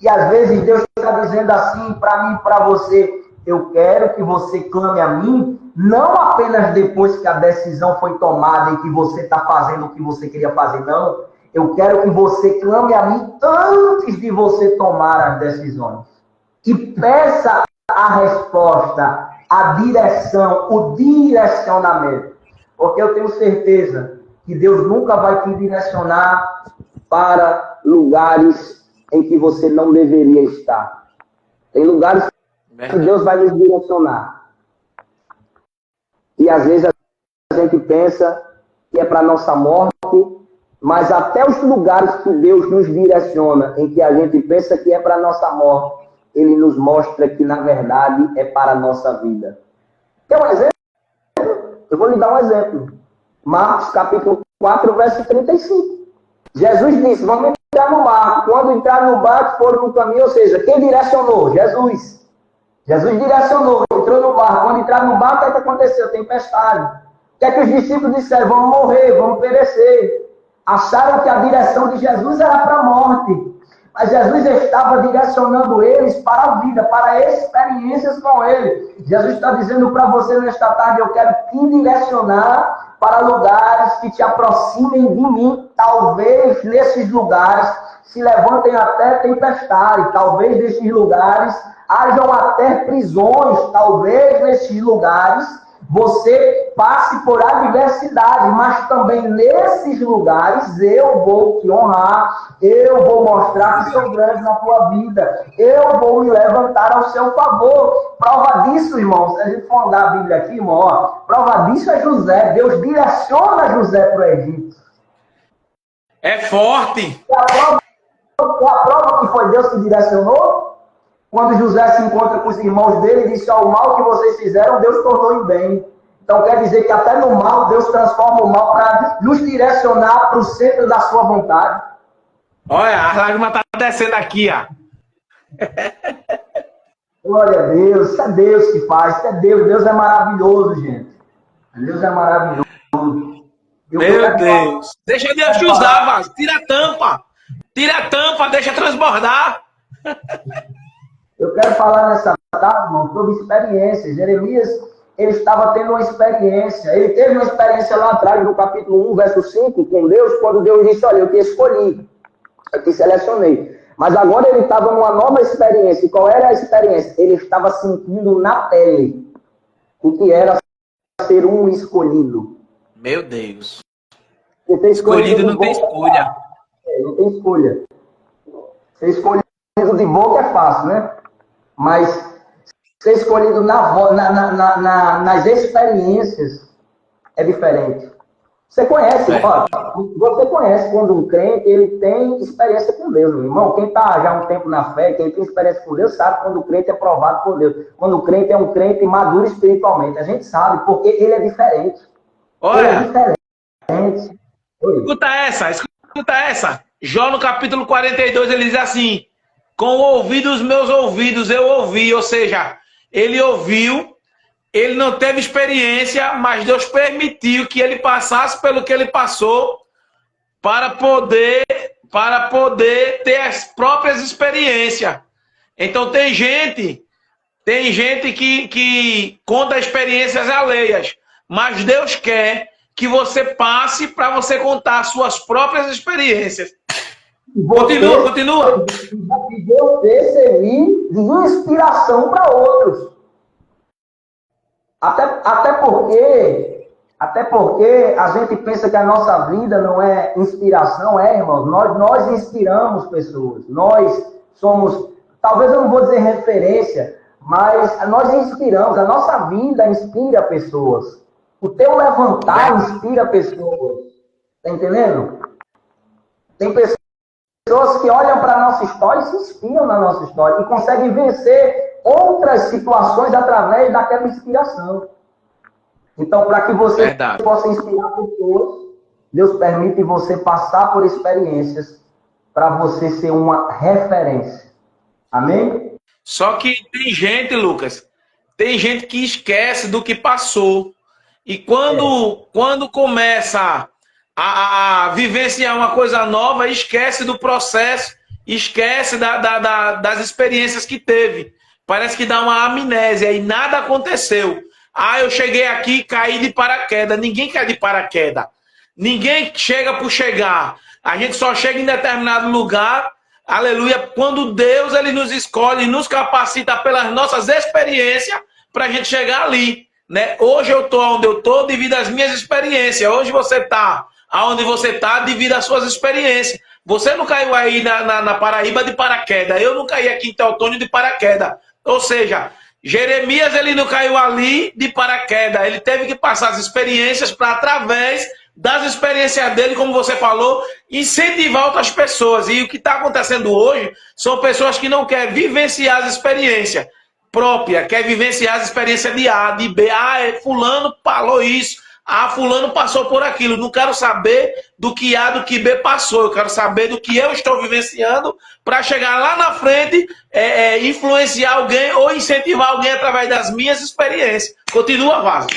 E às vezes Deus está dizendo assim para mim e para você, eu quero que você clame a mim, não apenas depois que a decisão foi tomada e que você está fazendo o que você queria fazer, não. Eu quero que você clame a mim antes de você tomar as decisões. E peça a resposta, a direção, o direcionamento. Porque eu tenho certeza que Deus nunca vai te direcionar para lugares em que você não deveria estar. Tem lugares que Deus vai nos direcionar. E às vezes a gente pensa que é para a nossa morte, mas até os lugares que Deus nos direciona, em que a gente pensa que é para a nossa morte, Ele nos mostra que na verdade é para a nossa vida. Quer um exemplo? Eu vou lhe dar um exemplo. Marcos capítulo 4, verso 35. Jesus disse, vamos entrar no barco. Quando entrar no barco, foram no caminho, ou seja, quem direcionou? Jesus. Jesus direcionou, entrou no barco. Quando entrar no barco, o que aconteceu? Tempestade. O que é que os discípulos disseram? Vamos morrer, vamos perecer. Acharam que a direção de Jesus era para a morte. Mas Jesus estava direcionando eles para a vida, para experiências com Ele. Jesus está dizendo para você nesta tarde, eu quero te direcionar para lugares que te aproximem de mim. Talvez nesses lugares se levantem até tempestade. Talvez nesses lugares hajam até prisões. Talvez nesses lugares você passe por adversidade, mas também nesses lugares eu vou te honrar, eu vou mostrar que sou grande na tua vida, eu vou me levantar ao seu favor. Prova disso, irmãos, se a gente for andar a Bíblia aqui, irmão, ó, prova disso é José. Deus direciona José para o Egito. É forte. A prova que foi Deus que direcionou? Quando José se encontra com os irmãos dele e diz, o mal que vocês fizeram, Deus tornou em bem. Então quer dizer que até no mal, Deus transforma o mal para nos direcionar para o centro da sua vontade. Olha, a lágrima está descendo aqui, ó. Glória a Deus, isso é Deus que faz, isso é Deus. Deus é maravilhoso, gente. Deus é maravilhoso. Meu Deus. Deixa Deus te usar, Vaz. Tira a tampa. Tira a tampa, deixa transbordar. Eu quero falar nessa tarde, irmão, sobre experiências. Jeremias, ele estava tendo uma experiência. Ele teve uma experiência lá atrás, no capítulo 1, verso 5, com Deus, quando Deus disse, olha, eu te escolhi, eu te selecionei. Mas agora ele estava numa nova experiência. E qual era a experiência? Ele estava sentindo na pele o que era ser um escolhido. Meu Deus. Escolhido não tem escolha. Não tem escolha. Ser escolhido de boca é fácil, né? Mas ser escolhido nas experiências é diferente. Você conhece, você conhece quando um crente ele tem experiência com Deus, meu irmão. Quem está já há um tempo na fé, quem tem experiência com Deus, sabe quando o crente é provado por Deus. Quando o crente é um crente maduro espiritualmente. A gente sabe, porque ele é diferente. Olha, ele é diferente. Escuta essa. Jó no capítulo 42, ele diz assim: com o ouvido dos meus ouvidos eu ouvi, ou seja, ele ouviu, ele não teve experiência, mas Deus permitiu que ele passasse pelo que ele passou para poder ter as próprias experiências. Então tem gente que conta experiências alheias, mas Deus quer que você passe para você contar suas próprias experiências. Continua. E você servir de inspiração para outros. Até porque a gente pensa que a nossa vida não é inspiração, irmãos. Nós inspiramos pessoas. Nós somos, talvez eu não vou dizer referência, mas nós inspiramos. A nossa vida inspira pessoas. O teu levantar inspira pessoas. Tá entendendo? Tem pessoas que olham para a nossa história e se inspiram na nossa história e conseguem vencer outras situações através daquela inspiração. Então, para que você possa inspirar pessoas, Deus permite você passar por experiências para você ser uma referência. Amém? Só que tem gente, Lucas, tem gente que esquece do que passou. E quando começa a vivenciar uma coisa nova, esquece do processo, esquece das experiências que teve. Parece que dá uma amnésia e nada aconteceu. Eu cheguei aqui e caí de paraquedas. Ninguém cai de paraquedas. Ninguém chega por chegar. A gente só chega em determinado lugar, aleluia, quando Deus ele nos escolhe, nos capacita pelas nossas experiências para a gente chegar ali. Né? Hoje eu estou onde eu estou devido às minhas experiências. Hoje você está aonde você está devido às suas experiências. Você não caiu aí na Paraíba de paraquedas. Eu não caí aqui em Teotônio de paraquedas. Ou seja, Jeremias ele não caiu ali de paraquedas. Ele teve que passar as experiências para, através das experiências dele, como você falou, incentivar outras pessoas. E o que está acontecendo hoje são pessoas que não querem vivenciar as experiências próprias, querem vivenciar as experiências de A, de B. Fulano falou isso. Fulano passou por aquilo. Não quero saber do que A, do que B passou. Eu quero saber do que eu estou vivenciando para chegar lá na frente, influenciar alguém ou incentivar alguém através das minhas experiências. Continua, Vasco.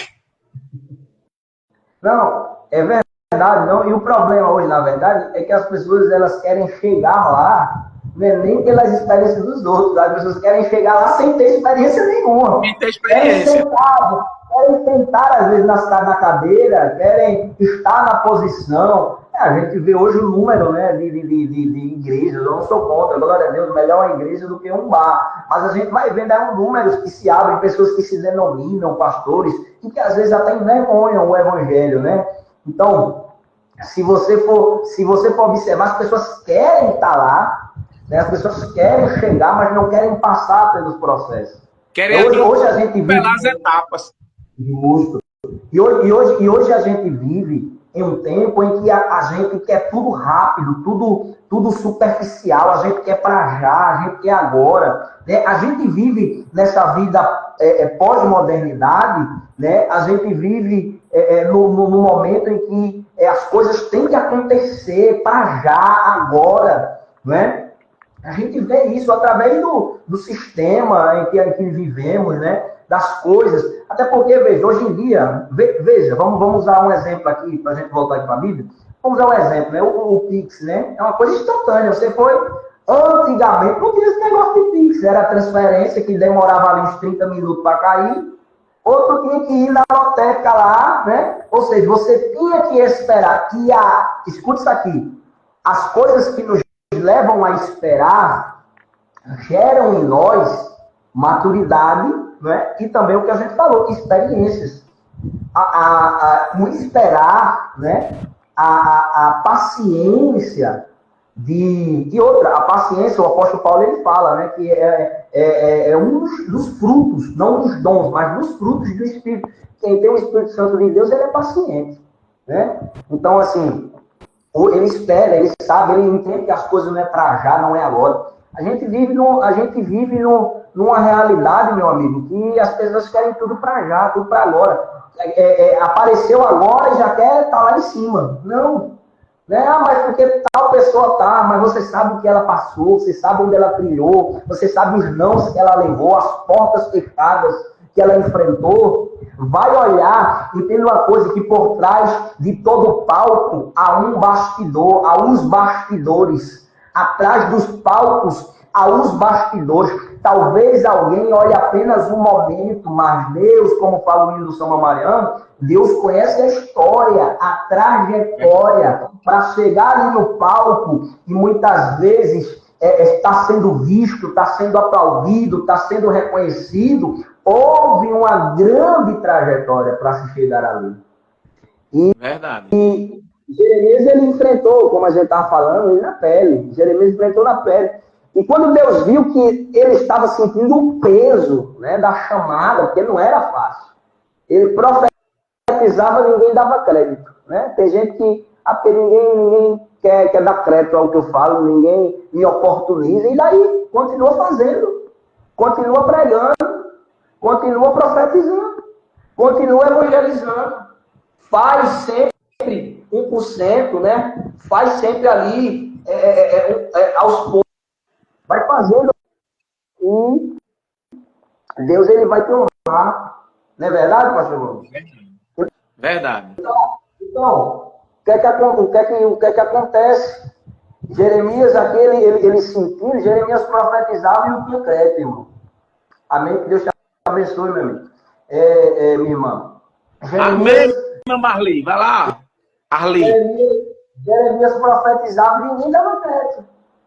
Não, é verdade. Não. E o problema hoje, na verdade, é que as pessoas elas querem chegar lá, não é nem pelas experiências dos outros. As pessoas querem chegar lá sem ter experiência nenhuma. Sem ter experiência. Querem sentar, às vezes, na cadeira, querem estar na posição. A gente vê hoje o número, né, de igrejas. Eu não sou contra, glória a Deus, melhor uma igreja do que um bar. Mas a gente vai vendo números que se abrem, pessoas que se denominam pastores, e que às vezes até envergonham o evangelho, né? Então, se você for observar, as pessoas querem estar lá, né? As pessoas querem chegar, mas não querem passar pelos processos. Querem hoje a gente vive pelas etapas. Justo. E hoje a gente vive em um tempo em que a gente quer tudo rápido, tudo superficial, a gente quer para já, a gente quer agora. Né? A gente vive nessa vida pós-modernidade, né? A gente vive no momento em que as coisas têm que acontecer para já, agora. Né? A gente vê isso através do sistema em que vivemos, né? Das coisas. Até porque, veja, hoje em dia, veja, vamos usar um exemplo aqui, para a gente voltar aqui para a Bíblia. Vamos usar um exemplo, né? O Pix, né? É uma coisa instantânea. Você foi, antigamente, não tinha esse negócio de Pix. Era transferência que demorava ali uns 30 minutos para cair. Outro tinha que ir na lotérica lá, né? Ou seja, você tinha que esperar que escute isso aqui, as coisas que nos levam a esperar geram em nós maturidade, né? E também o que a gente falou, experiências. O esperar, né? A paciência de outra. A paciência, o apóstolo Paulo ele fala, né? Que é um dos frutos, não dos dons, mas dos frutos do Espírito. Quem tem o Espírito Santo de Deus, ele é paciente, né? Então, assim, ele espera, ele sabe, ele entende que as coisas não é para já, não é agora. A gente vive numa realidade, meu amigo, que as pessoas querem tudo para já, tudo para agora. Apareceu agora e já quer estar lá em cima. Não. Né? Ah, mas porque tal pessoa tá, mas você sabe o que ela passou, você sabe onde ela trilhou, você sabe os nãos que ela levou, as portas fechadas que ela enfrentou. Vai olhar e tem uma coisa que por trás de todo palco há um bastidor, há uns bastidores. Atrás dos palcos há uns bastidores. Talvez alguém olhe apenas um momento, mas Deus, como fala o hino do São Mariano, Deus conhece a história, a trajetória, para chegar ali no palco e muitas vezes está sendo visto, está sendo aplaudido, está sendo reconhecido. Houve uma grande trajetória para se chegar ali. Verdade. E Jeremias, ele enfrentou, como a gente estava falando, ele na pele. Jeremias enfrentou na pele. E quando Deus viu que ele estava sentindo o peso, né, da chamada, porque não era fácil, ele profetizava, ninguém dava crédito. Né? Tem gente que até ninguém quer dar crédito ao que eu falo, ninguém me oportuniza, e daí continua fazendo, continua pregando, continua profetizando, continua evangelizando, faz sempre 1%, né? Faz sempre ali aos poucos, vai fazendo e Deus ele vai te honrar. Não é verdade, pastor? Verdade. Então, o que é que acontece? Jeremias aqui, ele sentiu, Jeremias profetizava e não tinha crédito, irmão. Amém? Que Deus te abençoe, meu amigo. Minha irmã. Amém, meu Marli. Vai lá, Arli. Jeremias profetizava e ninguém dava crédito.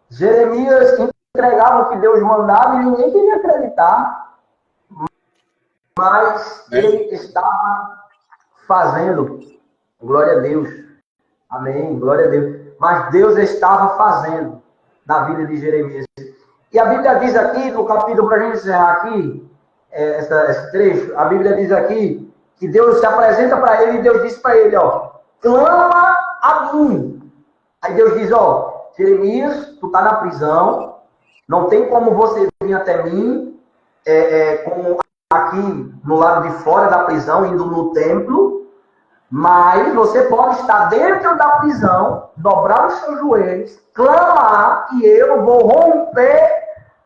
Jeremias entregava o que Deus mandava e ninguém queria acreditar. Mas ele estava fazendo. Glória a Deus. Amém. Glória a Deus. Mas Deus estava fazendo na vida de Jeremias. E a Bíblia diz aqui, no capítulo, para a gente encerrar aqui, esse trecho, a Bíblia diz aqui que Deus se apresenta para ele e Deus diz para ele, ó, clama a mim. Aí Deus diz, ó, Jeremias, tu tá na prisão, não tem como você vir até mim, como aqui no lado de fora da prisão, indo no templo, mas você pode estar dentro da prisão, dobrar os seus joelhos, clamar, e eu vou romper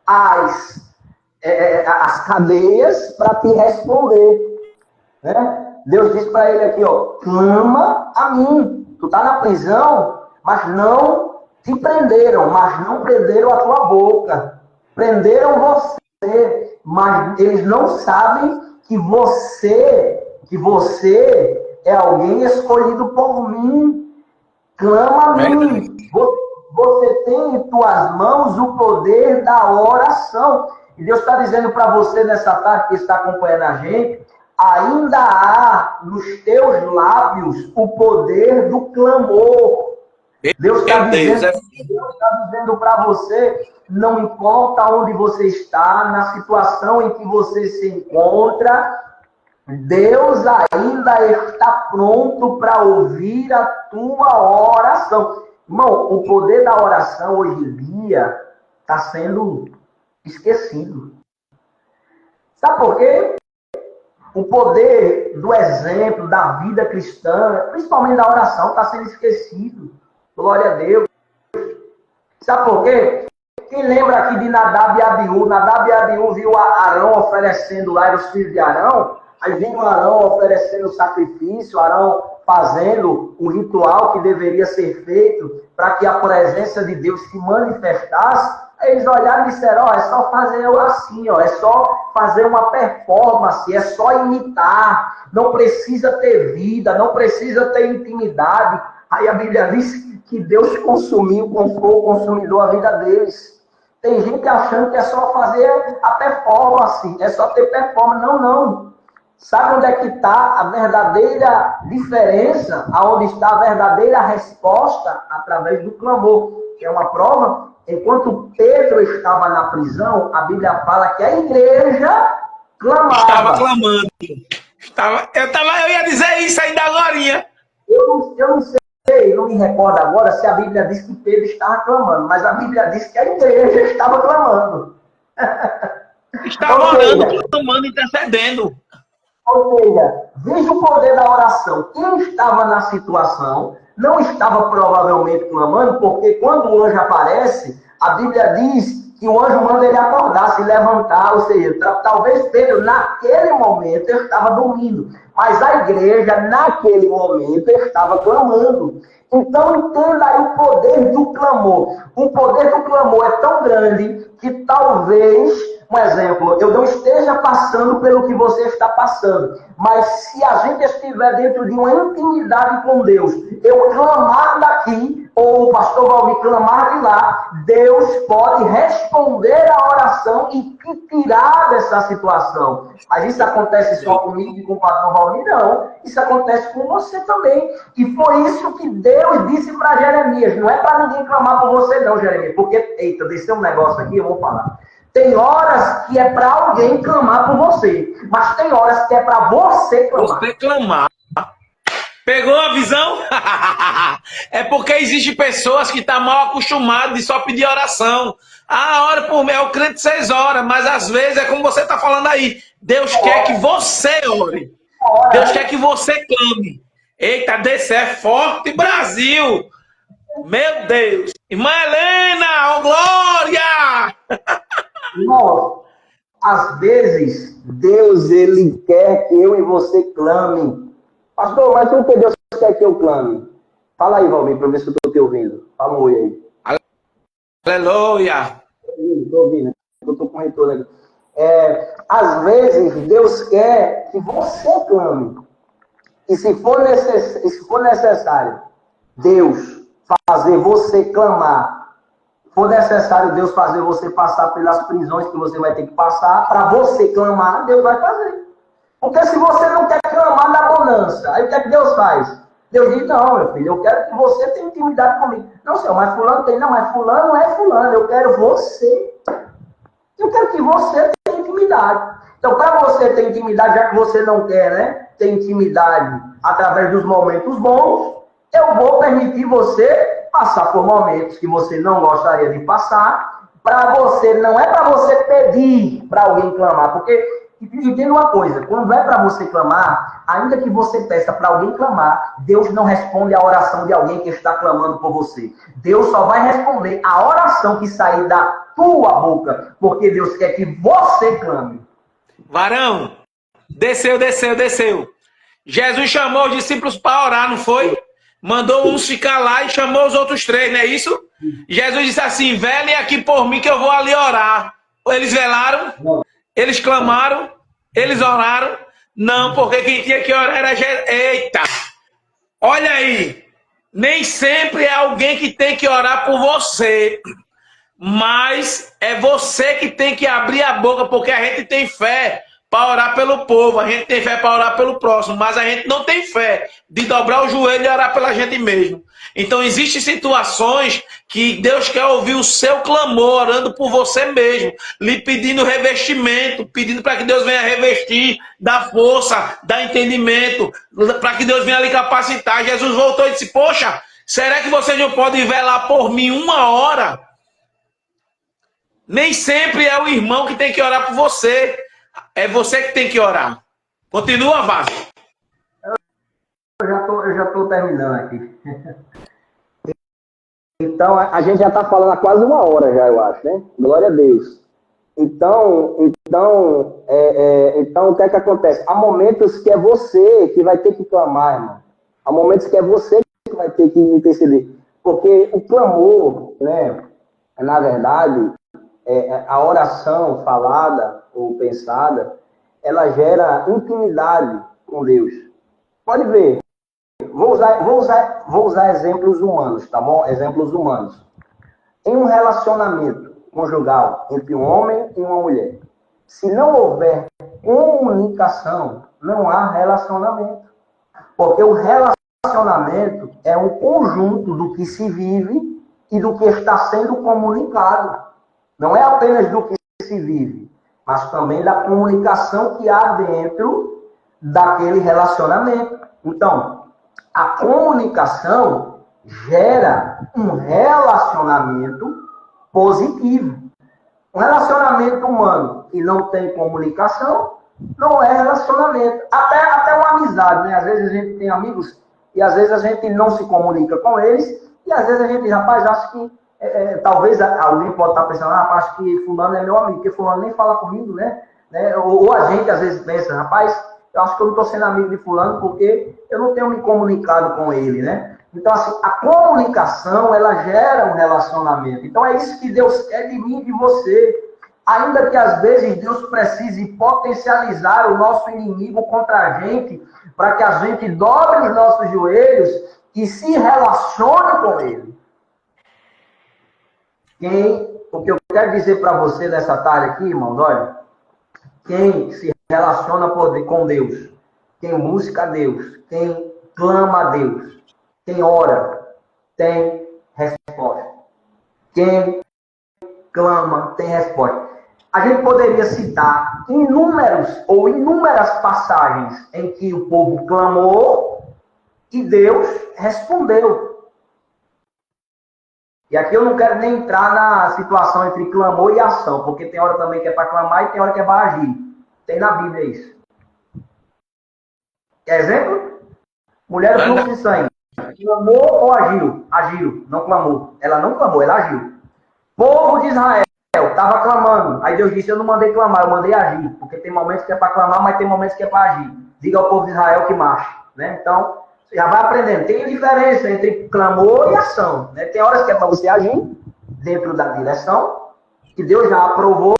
as cadeias para te responder. Né? Deus diz para ele aqui, ó, clama a mim. Tu tá na prisão, mas não te prenderam, mas não prenderam a tua boca. Prenderam você, mas eles não sabem que você é alguém escolhido por mim. Clama a mim. Você tem em tuas mãos o poder da oração. E Deus está dizendo para você nessa tarde que está acompanhando a gente, ainda há nos teus lábios o poder do clamor. Deus está dizendo para você, não importa onde você está, na situação em que você se encontra, Deus ainda está pronto para ouvir a tua oração. Irmão, o poder da oração hoje em dia está sendo esquecido. Sabe por quê? O poder do exemplo, da vida cristã, principalmente da oração, está sendo esquecido. Glória a Deus. Sabe por quê? Quem lembra aqui de Nadab e Abiú? Nadab e Abiú viu Arão oferecendo lá, eram os filhos de Arão. Aí viu Arão oferecendo o sacrifício, Arão fazendo o ritual que deveria ser feito para que a presença de Deus se manifestasse. Aí eles olharam e disseram, ó, é só fazer assim, ó, é só fazer uma performance, é só imitar, não precisa ter vida, não precisa ter intimidade. Aí a Bíblia diz que Deus consumiu com fogo consumidor a vida deles. Tem gente achando que é só fazer a performance, é só ter performance. Não, não. Sabe onde é que está a verdadeira diferença? Aonde está a verdadeira resposta? Através do clamor. Que é uma prova. Enquanto Pedro estava na prisão, a Bíblia fala que a igreja clamava. Estava clamando. Eu ia dizer isso ainda agora. Eu não sei, não me recordo agora se a Bíblia diz que Pedro estava clamando, mas a Bíblia diz que a igreja estava clamando. Estava orando, clamando, intercedendo. Ou seja, veja o poder da oração. Quem estava na situação não estava provavelmente clamando, porque quando o anjo aparece, a Bíblia diz que o anjo manda ele acordar, se levantar, ou seja, talvez Pedro, naquele momento, estava dormindo, mas a igreja, naquele momento, estava clamando. Então, entenda aí o poder do clamor. O poder do clamor é tão grande que talvez, um exemplo, eu não esteja passando pelo que você está passando, mas se a gente estiver dentro de uma intimidade com Deus, eu clamar daqui, ou o pastor Valmir clamar de lá, Deus pode responder a oração e te tirar dessa situação. Mas isso acontece só comigo e com o pastor Valmir? Não. Isso acontece com você também. E foi isso que Deus disse para Jeremias. Não é para ninguém clamar por você não, Jeremias. Porque, eita, desceu um negócio aqui, eu vou falar. Tem horas que é para alguém clamar por você. Mas tem horas que é para você clamar. Você clamar. Pegou a visão? É porque existem pessoas que estão mal acostumadas de só pedir oração. Ah, ora por mim, é o crente 6 horas, mas às vezes é como você está falando aí. Deus quer que você ore. Deus quer que você clame. Eita, desse é forte, Brasil! Meu Deus! Irmã Helena, oh glória! Irmão, às vezes, Deus, ele quer que eu e você clame. Pastor, mas por que Deus quer que eu clame? Fala aí, Valmir, para ver se eu estou te ouvindo. Fala um oi aí. Aleluia! Estou ouvindo, eu estou com retorno aqui. Às vezes, Deus quer que você clame. E se for necessário Deus fazer você clamar, for necessário Deus fazer você passar pelas prisões que você vai ter que passar, para você clamar, Deus vai fazer. Porque se você não quer clamar na bonança, aí o que é que Deus faz? Deus diz, não, meu filho, eu quero que você tenha intimidade comigo. Não, senhor, mas fulano tem. Não, mas fulano não é fulano, eu quero você. Eu quero que você tenha intimidade. Então, para você ter intimidade, já que você não quer, né, ter intimidade através dos momentos bons, eu vou permitir você passar por momentos que você não gostaria de passar. Para você, não é para você pedir para alguém clamar, porque entenda uma coisa, quando é para você clamar, ainda que você peça para alguém clamar, Deus não responde a oração de alguém que está clamando por você. Deus só vai responder a oração que sair da tua boca, porque Deus quer que você clame. Varão, desceu. Jesus chamou os discípulos para orar, não foi? Mandou uns ficar lá e chamou os outros 3, não é isso? Jesus disse assim, velem aqui por mim que eu vou ali orar. Eles velaram? Eles clamaram? Eles oraram? Não, porque quem tinha que orar era Jesus. Eita! Olha aí! Nem sempre é alguém que tem que orar por você. Mas é você que tem que abrir a boca, porque a gente tem fé para orar pelo povo, a gente tem fé para orar pelo próximo, mas a gente não tem fé de dobrar o joelho e orar pela gente mesmo. Então existem situações que Deus quer ouvir o seu clamor, orando por você mesmo, lhe pedindo revestimento, pedindo para que Deus venha revestir da força, da entendimento, para que Deus venha lhe capacitar. Jesus voltou e disse, poxa, será que você não pode velar por mim 1 hora? Nem sempre é o irmão que tem que orar por você. É você que tem que orar. Continua, Vasco. Eu já tô terminando aqui. Então, a gente já está falando há quase 1 hora já, eu acho, né? Glória a Deus. Então, o que é que acontece? Há momentos que é você que vai ter que clamar, irmão. Há momentos que é você que vai ter que interceder. Porque o clamor, né, na verdade, a oração falada ou pensada, ela gera intimidade com Deus. Pode ver. Vou usar exemplos humanos, tá bom? Exemplos humanos. Em um relacionamento conjugal entre um homem e uma mulher, se não houver comunicação, não há relacionamento. Porque o relacionamento é um conjunto do que se vive e do que está sendo comunicado. Não é apenas do que se vive, mas também da comunicação que há dentro daquele relacionamento. Então, a comunicação gera um relacionamento positivo. Um relacionamento humano que não tem comunicação não é relacionamento. Até uma amizade, né? Às vezes a gente tem amigos e às vezes a gente não se comunica com eles e às vezes a gente diz, rapaz, acho que talvez alguém pode estar pensando, acho que fulano é meu amigo, porque fulano nem fala comigo, né? Ou a gente às vezes pensa, rapaz, eu acho que eu não estou sendo amigo de fulano porque eu não tenho me comunicado com ele, né? Então, assim, a comunicação, ela gera um relacionamento. Então, é isso que Deus quer de mim e de você. Ainda que, às vezes, Deus precise potencializar o nosso inimigo contra a gente, para que a gente dobre os nossos joelhos e se relacione com ele. O que eu quero dizer para você nessa tarde aqui, irmãos, olha, quem se relaciona com Deus, quem busca a Deus, quem clama a Deus, quem ora, tem resposta. Quem clama, tem resposta. A gente poderia citar inúmeras passagens em que o povo clamou e Deus respondeu. E aqui eu não quero nem entrar na situação entre clamor e ação, porque tem hora também que é para clamar e tem hora que é para agir. Tem na Bíblia isso. Quer exemplo? Mulher do fluxo de sangue. Clamou ou agiu? Agiu, não clamou. Ela não clamou, ela agiu. Povo de Israel estava clamando. Aí Deus disse, eu não mandei clamar, eu mandei agir. Porque tem momentos que é para clamar, mas tem momentos que é para agir. Diga ao povo de Israel que marche. Né? Então, você já vai aprendendo. Tem diferença entre clamor e ação. Né? Tem horas que é para você agir dentro da direção, que Deus já aprovou,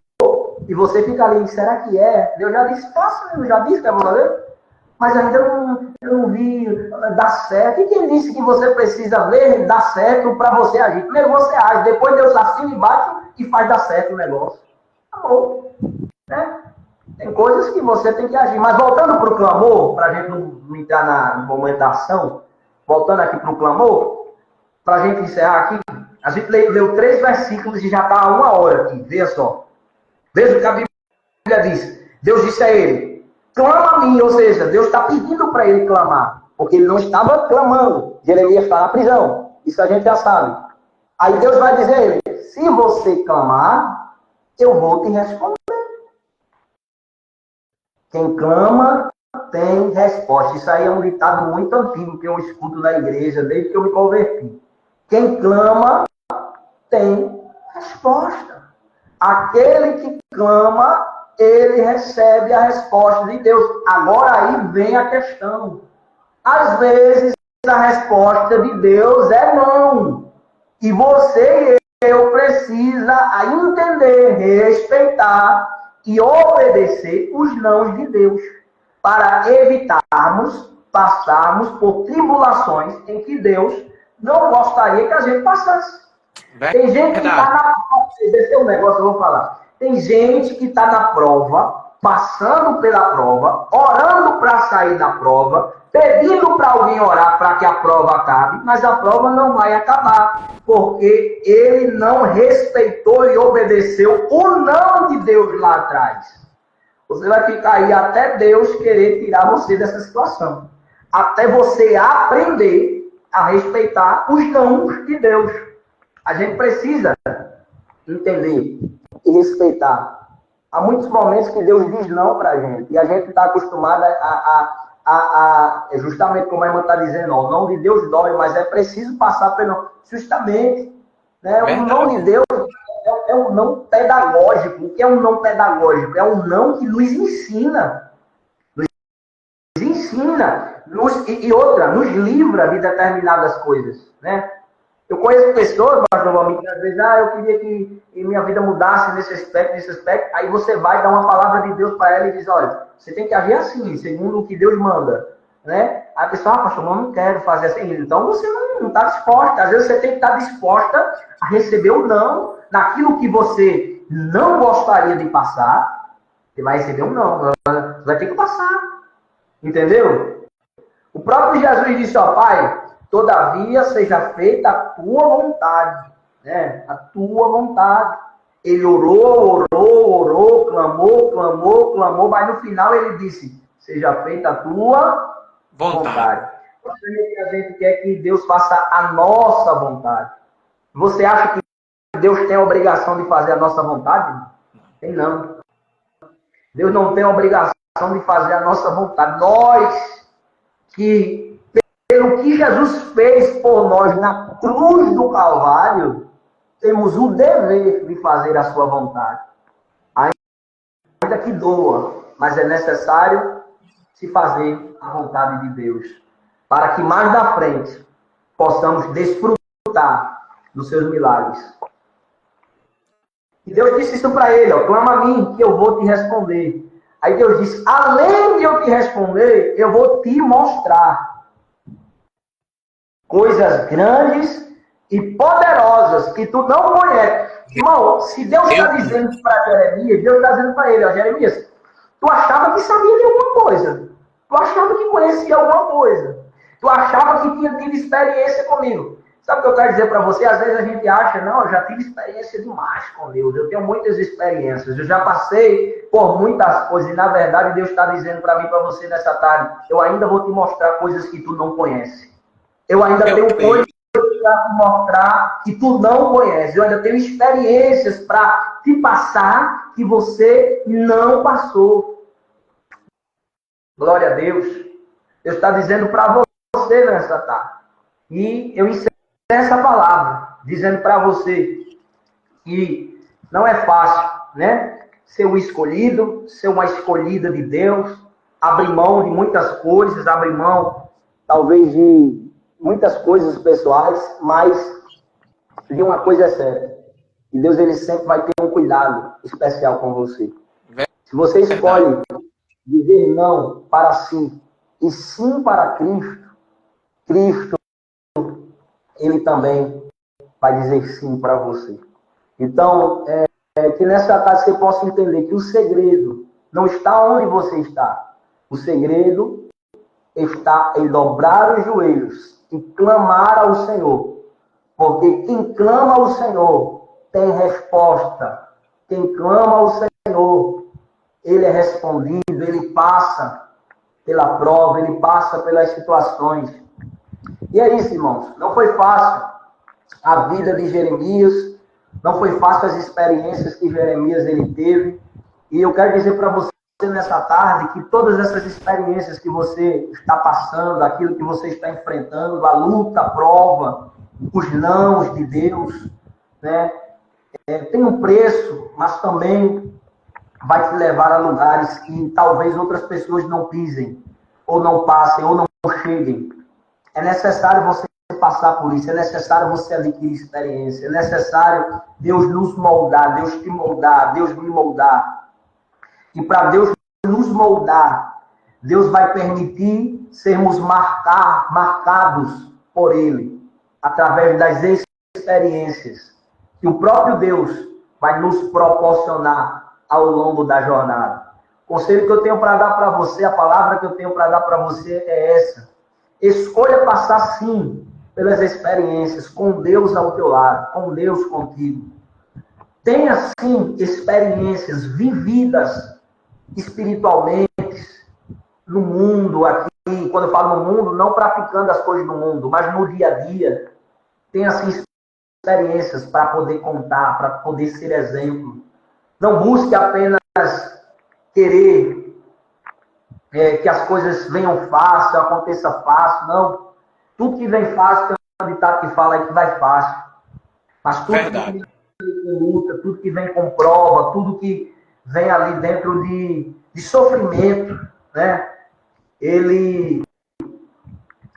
e você fica ali, será que é? Deus já disse, faça, eu já disse que é para fazer. Mas ainda eu não vi dar certo. E quem disse que você precisa ver dar certo para você agir? Primeiro você age, depois Deus assina embaixo e faz dar certo o negócio. Acabou. Né? Tem coisas que você tem que agir. Mas voltando para o clamor, para a gente não entrar no momento da ação, voltando aqui para o clamor, para a gente encerrar aqui, a gente leu 3 versículos e já está há 1 hora aqui. Veja só. Veja o que a Bíblia diz. Deus disse a ele, clama a mim, ou seja, Deus está pedindo para ele clamar, porque ele não estava clamando. Jeremias está na prisão, isso a gente já sabe. Aí Deus vai dizer a ele, se você clamar, eu vou te responder. Quem clama tem resposta. Isso aí é um ditado muito antigo que eu escuto na igreja desde que eu me converti. Quem clama tem resposta. Aquele que clama, ele recebe a resposta de Deus. Agora aí vem a questão. Às vezes a resposta de Deus é não. E você e eu precisa entender, respeitar e obedecer os nãos de Deus. Para evitarmos passarmos por tribulações em que Deus não gostaria que a gente passasse. Tem gente que está na prova. Esse é um negócio que eu vou falar. Tem gente que está na prova, passando pela prova, orando para sair da prova, pedindo para alguém orar para que a prova acabe, mas a prova não vai acabar, porque ele não respeitou e obedeceu o não de Deus lá atrás. Você vai ficar aí até Deus querer tirar você dessa situação. Até você aprender a respeitar os não de Deus. A gente precisa entender e respeitar. Há muitos momentos que Deus diz não para a gente. E a gente está acostumado justamente como a irmã está dizendo, ó, o não de Deus dói, mas é preciso passar pelo... Justamente. Né? O não de Deus é um não pedagógico. O que é um não pedagógico? É um não que nos ensina. Nos ensina. E outra, nos livra de determinadas coisas. Né? Eu conheço pessoas, pastor Valmir, que às vezes, eu queria que minha vida mudasse nesse aspecto. Aí você vai dar uma palavra de Deus para ela e diz, olha, você tem que agir assim, segundo o que Deus manda. Né? Aí a pessoa, pastor, eu não quero fazer assim. Então você não está disposta. Às vezes você tem que estar disposta a receber o não naquilo que você não gostaria de passar. Você vai receber um não. Você vai ter que passar. Entendeu? O próprio Jesus disse, ó, Pai, todavia seja feita a tua vontade, né? A tua vontade. Ele orou, clamou, mas no final ele disse, seja feita a tua vontade. A gente quer que Deus faça a nossa vontade. Você acha que Deus tem a obrigação de fazer a nossa vontade? Tem não. Deus não tem a obrigação de fazer a nossa vontade. Nós que, pelo que Jesus fez por nós na cruz do Calvário, temos o dever de fazer a sua vontade. Ainda que doa, mas é necessário se fazer a vontade de Deus, para que mais da frente possamos desfrutar dos seus milagres. E Deus disse isso para ele, ó, clama a mim que eu vou te responder. Aí Deus disse, além de eu te responder, eu vou te mostrar coisas grandes e poderosas que tu não conheces. Irmão, se Deus está dizendo para Jeremias, Deus está dizendo para ele, ó, Jeremias, tu achava que sabia de alguma coisa. Tu achava que conhecia alguma coisa. Tu achava que tinha tido experiência comigo. Sabe o que eu quero dizer para você? Às vezes a gente acha, não, eu já tive experiência demais com Deus. Eu tenho muitas experiências. Eu já passei por muitas coisas. E na verdade Deus está dizendo para mim, para você nessa tarde, eu ainda vou te mostrar coisas que tu não conhece. Eu ainda tenho coisas para te mostrar que tu não conhece. Eu ainda tenho experiências para te passar que você não passou. Glória a Deus. Deus está dizendo para você nessa tarde. E eu encerro essa palavra, dizendo para você que não é fácil, né? Ser o escolhido, ser uma escolhida de Deus, abrir mão de muitas coisas, abrir mão, talvez, de muitas coisas pessoais, mas de uma coisa é certa. E Deus, ele sempre vai ter um cuidado especial com você. Se você escolhe dizer não para sim e sim para Cristo, Cristo, ele também vai dizer sim para você. Então, que nessa tarde você possa entender que o segredo não está onde você está. O segredo está em dobrar os joelhos e clamar ao Senhor. Porque quem clama ao Senhor tem resposta. Quem clama ao Senhor, ele é respondido, ele passa pela prova, ele passa pelas situações. E é isso, irmãos. Não foi fácil a vida de Jeremias, não foi fácil as experiências que Jeremias ele teve. E eu quero dizer para você nessa tarde que todas essas experiências que você está passando, aquilo que você está enfrentando, a luta, a prova, os nãos de Deus, né? Tem um preço, mas também vai te levar a lugares que talvez outras pessoas não pisem, ou não passem, ou não cheguem. É necessário você passar por isso, é necessário você adquirir experiência, é necessário Deus nos moldar, Deus te moldar, Deus me moldar. E para Deus nos moldar, Deus vai permitir sermos marcados por Ele, através das experiências que o próprio Deus vai nos proporcionar ao longo da jornada. O conselho que eu tenho para dar para você, a palavra que eu tenho para dar para você é essa. Escolha passar sim pelas experiências, com Deus ao teu lado, com Deus contigo. Tenha sim experiências vividas espiritualmente no mundo aqui. Quando eu falo no mundo, não praticando as coisas do mundo, mas no dia a dia. Tenha sim experiências para poder contar, para poder ser exemplo. Não busque apenas querer que as coisas venham fácil, aconteça fácil, não. Tudo que vem fácil, tem um ditado que fala aí que vai fácil. Mas tudo que vem com luta, tudo que vem com prova, tudo que vem ali dentro de sofrimento, né? Ele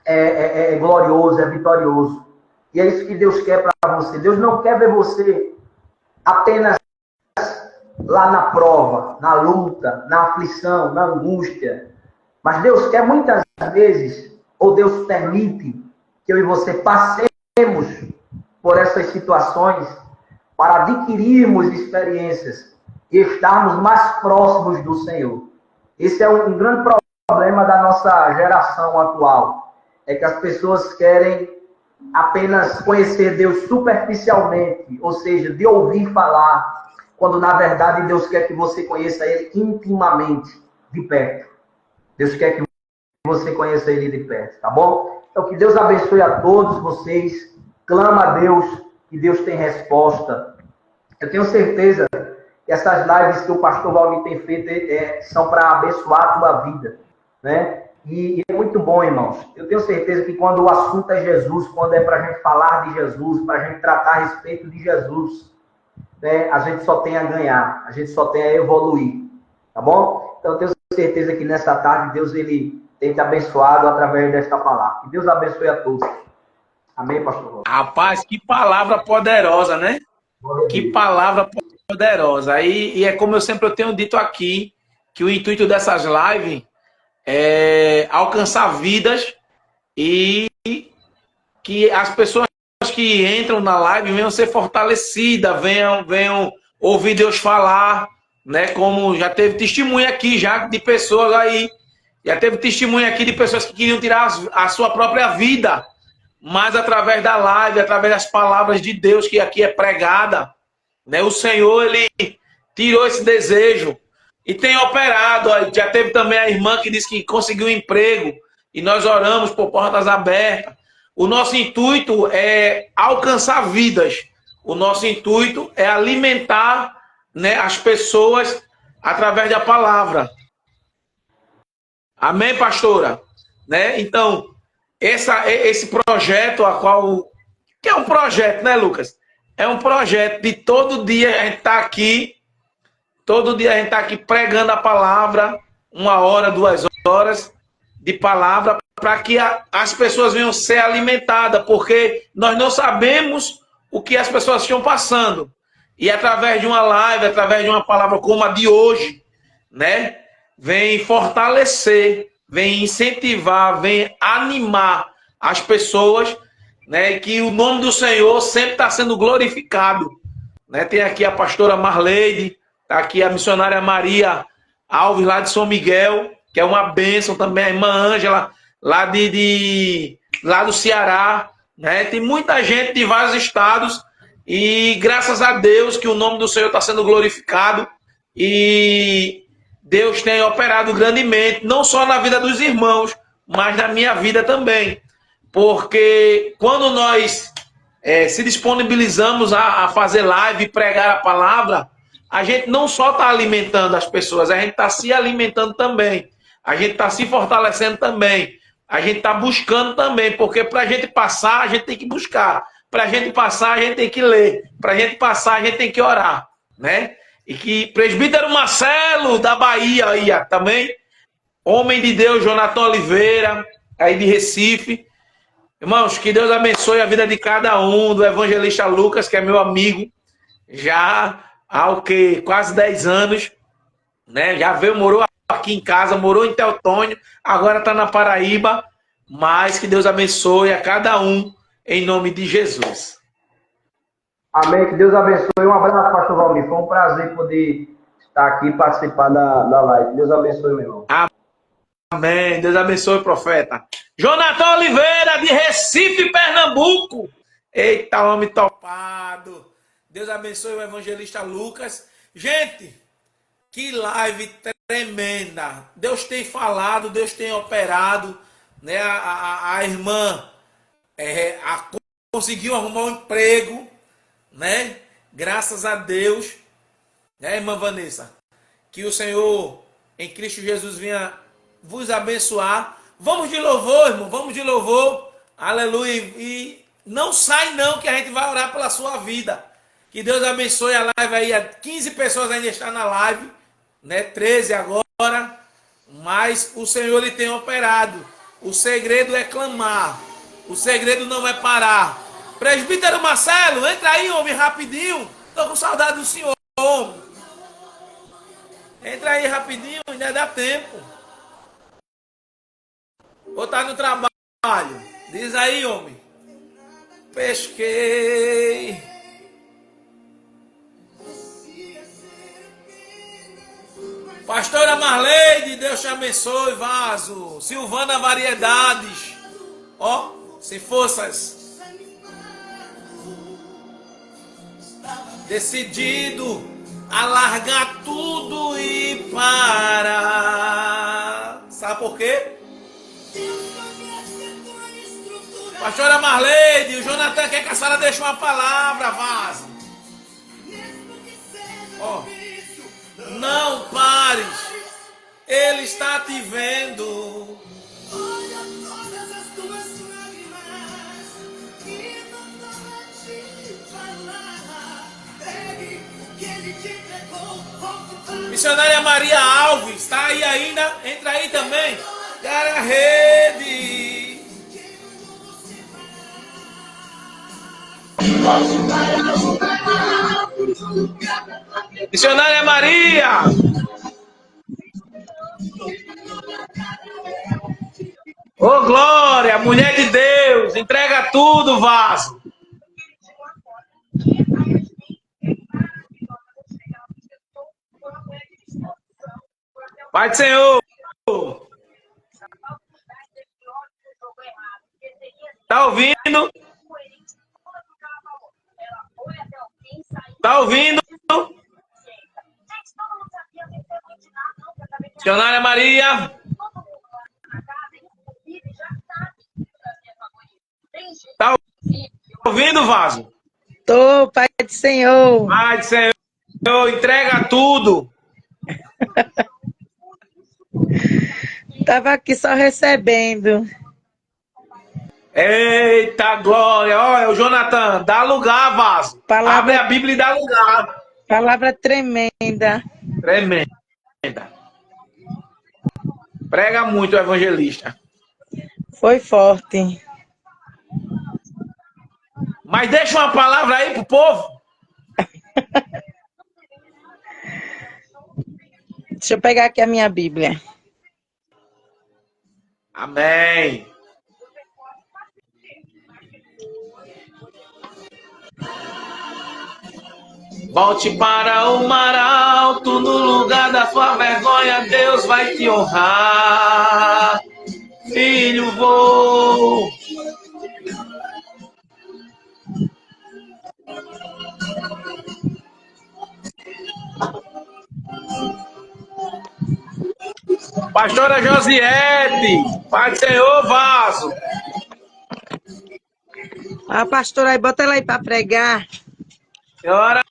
é glorioso, é vitorioso. E é isso que Deus quer para você. Deus não quer ver você apenas lá na prova, na luta, na aflição, na angústia. Mas Deus quer muitas vezes, ou Deus permite, que eu e você passemos por essas situações para adquirirmos experiências e estarmos mais próximos do Senhor. Esse é um grande problema da nossa geração atual. É que as pessoas querem apenas conhecer Deus superficialmente, ou seja, de ouvir falar, quando na verdade Deus quer que você conheça Ele intimamente, de perto. Deus quer que você conheça Ele de perto, tá bom? Então que Deus abençoe a todos vocês. Clama a Deus, que Deus tem resposta. Eu tenho certeza que essas lives que o pastor Valmir tem feito são para abençoar a tua vida, né? E é muito bom, irmãos. Eu tenho certeza que quando o assunto é Jesus, quando é para a gente falar de Jesus, para a gente tratar a respeito de Jesus, né, a gente só tem a ganhar, a gente só tem a evoluir, tá bom? Então eu tenho certeza que nessa tarde Deus ele tem te abençoado através desta palavra. Que Deus abençoe a todos. Amém, pastor? Rapaz, que palavra poderosa, né? Que palavra poderosa. E é como eu sempre tenho dito aqui, que o intuito dessas lives é alcançar vidas e que as pessoas que entram na live venham ser fortalecidas, venham ouvir Deus falar, né? Como já teve testemunho aqui já de pessoas aí, já teve testemunho aqui de pessoas que queriam tirar a sua própria vida, mas através da live, através das palavras de Deus que aqui é pregada, né? O Senhor, ele tirou esse desejo e tem operado. Já teve também a irmã que disse que conseguiu um emprego e nós oramos por portas abertas. O nosso intuito é alcançar vidas. O nosso intuito é alimentar, né, as pessoas através da palavra. Amém, pastora? Né? Então, esse projeto, que é um projeto, né, Lucas? É um projeto de todo dia a gente está aqui, todo dia a gente está aqui pregando a palavra, 1 hora, 2 horas de palavra, para que as pessoas venham ser alimentadas, porque nós não sabemos o que as pessoas estão passando. E através de uma live, através de uma palavra como a de hoje, né, vem fortalecer, vem incentivar, vem animar as pessoas, né, e que o nome do Senhor sempre está sendo glorificado. Né? Tem aqui a pastora Marleide, está aqui a missionária Maria Alves, lá de São Miguel, que é uma bênção também, a irmã Ângela, lá do Ceará, né? Tem muita gente de vários estados e graças a Deus que o nome do Senhor está sendo glorificado e Deus tem operado grandemente, não só na vida dos irmãos, mas na minha vida também, porque quando nós se disponibilizamos a fazer live e pregar a palavra, a gente não só está alimentando as pessoas, a gente está se alimentando também, a gente está se fortalecendo também, a gente está buscando também, porque para a gente passar, a gente tem que buscar. Para a gente passar, a gente tem que ler. Para a gente passar, a gente tem que orar. Né? E que presbítero Marcelo, da Bahia, aí, também, homem de Deus, Jonathan Oliveira, aí de Recife. Irmãos, que Deus abençoe a vida de cada um, do evangelista Lucas, que é meu amigo, já há quase 10 anos, né? Já veio, morou aqui em casa, morou em Teotônio, agora está na Paraíba, mas que Deus abençoe a cada um, em nome de Jesus. Amém, que Deus abençoe. Um abraço, pastor Valmir, foi um prazer poder estar aqui e participar da live. Deus abençoe, meu irmão. Amém, Deus abençoe, profeta. Jonathan Oliveira, de Recife, Pernambuco. Eita, homem topado. Deus abençoe o evangelista Lucas. Gente, que live tremenda. Deus tem falado, Deus tem operado. Né? A irmã conseguiu arrumar um emprego. Né? Graças a Deus. Né, irmã Vanessa? Que o Senhor, em Cristo Jesus, venha vos abençoar. Vamos de louvor, irmão. Vamos de louvor. Aleluia. E não sai não, que a gente vai orar pela sua vida. Que Deus abençoe a live aí. 15 pessoas ainda estão na live. Né? 13 agora, mas o Senhor ele tem operado. O segredo é clamar, o segredo não é parar. Presbítero Marcelo, entra aí, homem, rapidinho. Tô com saudade do senhor, homem. Entra aí rapidinho, ainda dá tempo. Ou tá no trabalho? Diz aí, homem. Pesquei. Pastora Marleide, Deus te abençoe, vaso. Silvana Variedades. Ó, sem forças. Decidido a largar tudo e parar. Sabe por quê? Pastora Marleide, o Jonathan quer que a senhora deixe uma palavra, vaso. Ó. Não pares, Ele está te vendo. Olha todas as tuas lágrimas e não para te falar. Pegue o que ele te entregou, volte para Missionária Maria Alves, está aí ainda? Entra aí também. Cara, a rede. Missionária Maria. Ô glória, mulher de Deus, entrega tudo, vaso. Pai do Senhor. Tá ouvindo? Tá ouvindo? Missionária Maria. Tá ouvindo, vaso? Tô, Pai do Senhor. Pai do Senhor, entrega tudo. Tava aqui só recebendo. Eita glória. Olha, o Jonathan, dá lugar, vaso. Palavra- Abre a Bíblia e dá lugar. Palavra tremenda. Tremenda. Prega muito o evangelista. Foi forte. Mas deixa uma palavra aí pro povo. Deixa eu pegar aqui a minha Bíblia. Amém. Volte para o mar alto, no lugar da sua vergonha, Deus vai te honrar. Filho, vou. Pastora Josiete, Pai do Senhor, vaso. A pastora aí, bota ela aí para pregar. Senhora,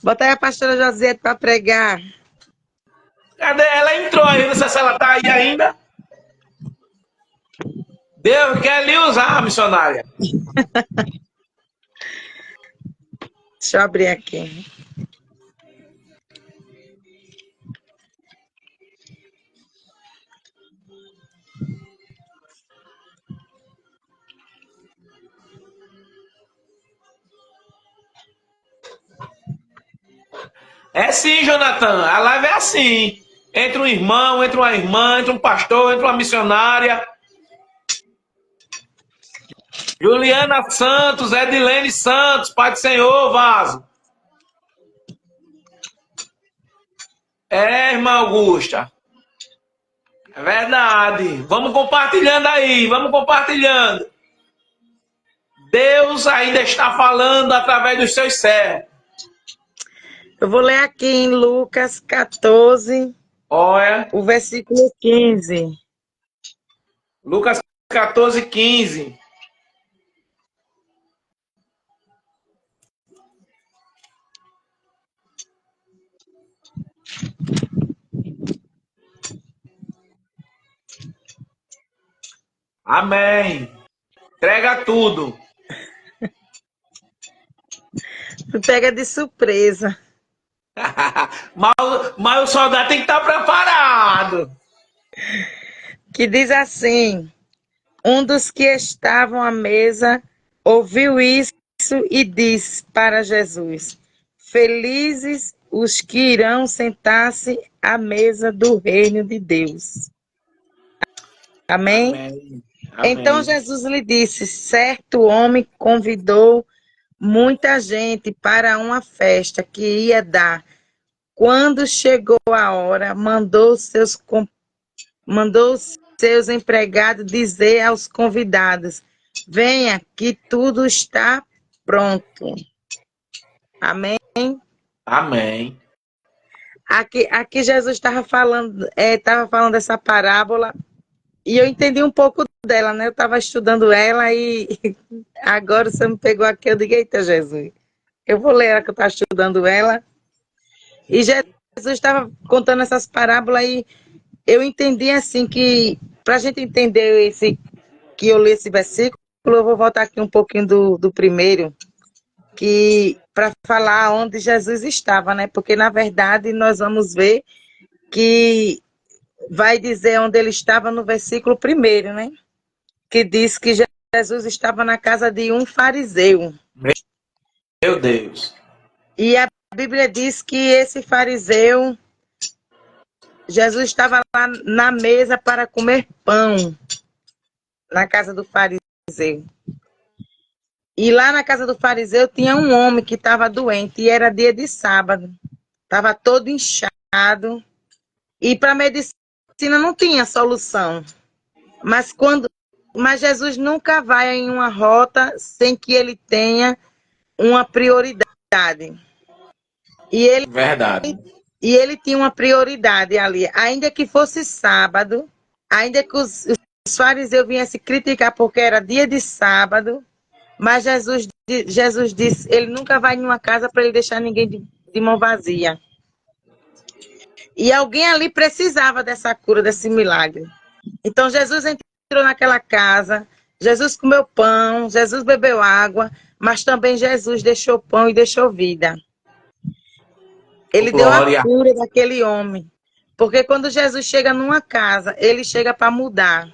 Bota aí a pastora Josiette para pregar. cadê? Ela entrou aí, não sei se ela tá aí ainda. Deus quer lhe usar, missionária. Deixa eu abrir aqui. É sim, Jonathan. A live é assim. Entra um irmão, entra uma irmã, entra um pastor, entra uma missionária. Juliana Santos, Edilene Santos, Pai do Senhor, vaso. É, irmã Augusta. É verdade. Vamos compartilhando aí, vamos compartilhando. Deus ainda está falando através dos seus servos. Eu vou ler aqui em Lucas 14, Olha, o versículo 15. Lucas 14, 15. Amém. Entrega tudo. Tu pega de surpresa. mas o soldado tem que estar preparado. Que diz assim: um dos que estavam à mesa ouviu isso e disse para Jesus: felizes os que irão sentar-se à mesa do reino de Deus. Amém? Amém. Então Amém. Jesus lhe disse: certo homem convidou muita gente para uma festa que ia dar. Quando chegou a hora, mandou seus empregados dizer aos convidados: venha, que tudo está pronto. Amém? Amém. Aqui Jesus estava falando dessa parábola e eu entendi um pouco dela, né? Eu estava estudando ela e agora você me pegou aqui, eu digo: eita, Jesus, eu vou ler ela que eu estava estudando ela. E Jesus estava contando essas parábolas e eu entendi assim que, para a gente entender que eu li esse versículo, eu vou voltar aqui um pouquinho do primeiro, que para falar onde Jesus estava, né? Porque na verdade nós vamos ver que vai dizer onde ele estava no versículo primeiro, né? Que diz que Jesus estava na casa de um fariseu. Meu Deus. E a Bíblia diz que esse fariseu, Jesus estava lá na mesa para comer pão, na casa do fariseu. E lá na casa do fariseu tinha um homem que estava doente, e era dia de sábado. Estava todo inchado. E para a medicina não tinha solução. Mas Jesus nunca vai em uma rota sem que ele tenha uma prioridade. Verdade. E ele tinha uma prioridade ali. Ainda que fosse sábado, ainda que os fariseus viessem criticar porque era dia de sábado, mas Jesus disse, ele nunca vai em uma casa para ele deixar ninguém de mão vazia. E alguém ali precisava dessa cura, desse milagre. Então Jesus entrou naquela casa, Jesus comeu pão, Jesus bebeu água, mas também Jesus deixou pão e deixou vida. Ele deu a Glória. cura daquele homem. Porque quando Jesus chega numa casa, ele chega para mudar.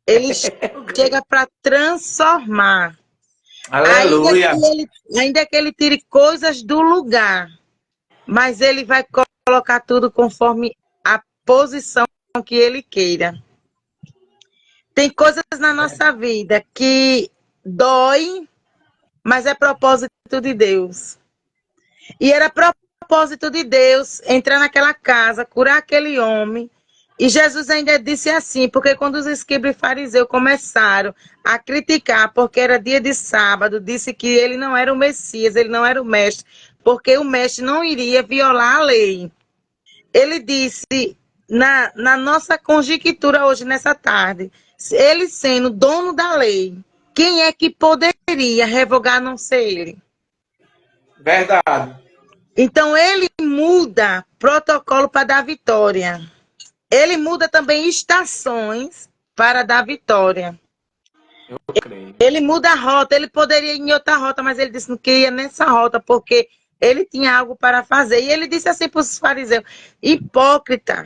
Ele chega para transformar. Aleluia. Ainda que ele tire coisas do lugar, mas ele vai colocar tudo conforme a posição que ele queira. Tem coisas na nossa vida que dói, mas é propósito de Deus. E era propósito de Deus entrar naquela casa, curar aquele homem. E Jesus ainda disse assim, porque quando os escribas e fariseus começaram a criticar, porque era dia de sábado, disse que ele não era o Messias, ele não era o mestre, porque o mestre não iria violar a lei. Ele disse, na nossa conjectura hoje, nessa tarde, ele sendo dono da lei, quem é que poderia revogar a não ser ele? Verdade. Então ele muda protocolo para dar vitória. Ele muda também estações para dar vitória. Eu creio. Ele muda a rota, ele poderia ir em outra rota, mas ele disse que ia nessa rota, porque ele tinha algo para fazer. E ele disse assim para os fariseus, hipócrita,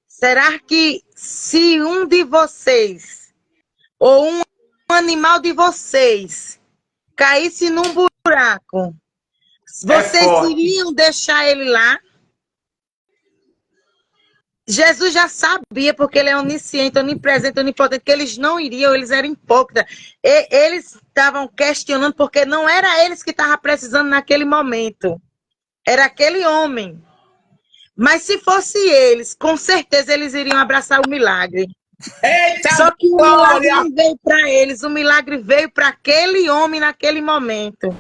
será que se um de vocês, ou um animal de vocês, caísse num buraco, vocês iriam deixar ele lá? Jesus já sabia, porque ele é onisciente, onipresente, onipotente, que eles não iriam, eles eram hipócritas. Eles estavam questionando, porque não era eles que estavam precisando naquele momento. Era aquele homem. Mas se fosse eles, com certeza eles iriam abraçar o milagre. Eita, só que o milagre glória. não veio para eles, o milagre veio para aquele homem naquele momento.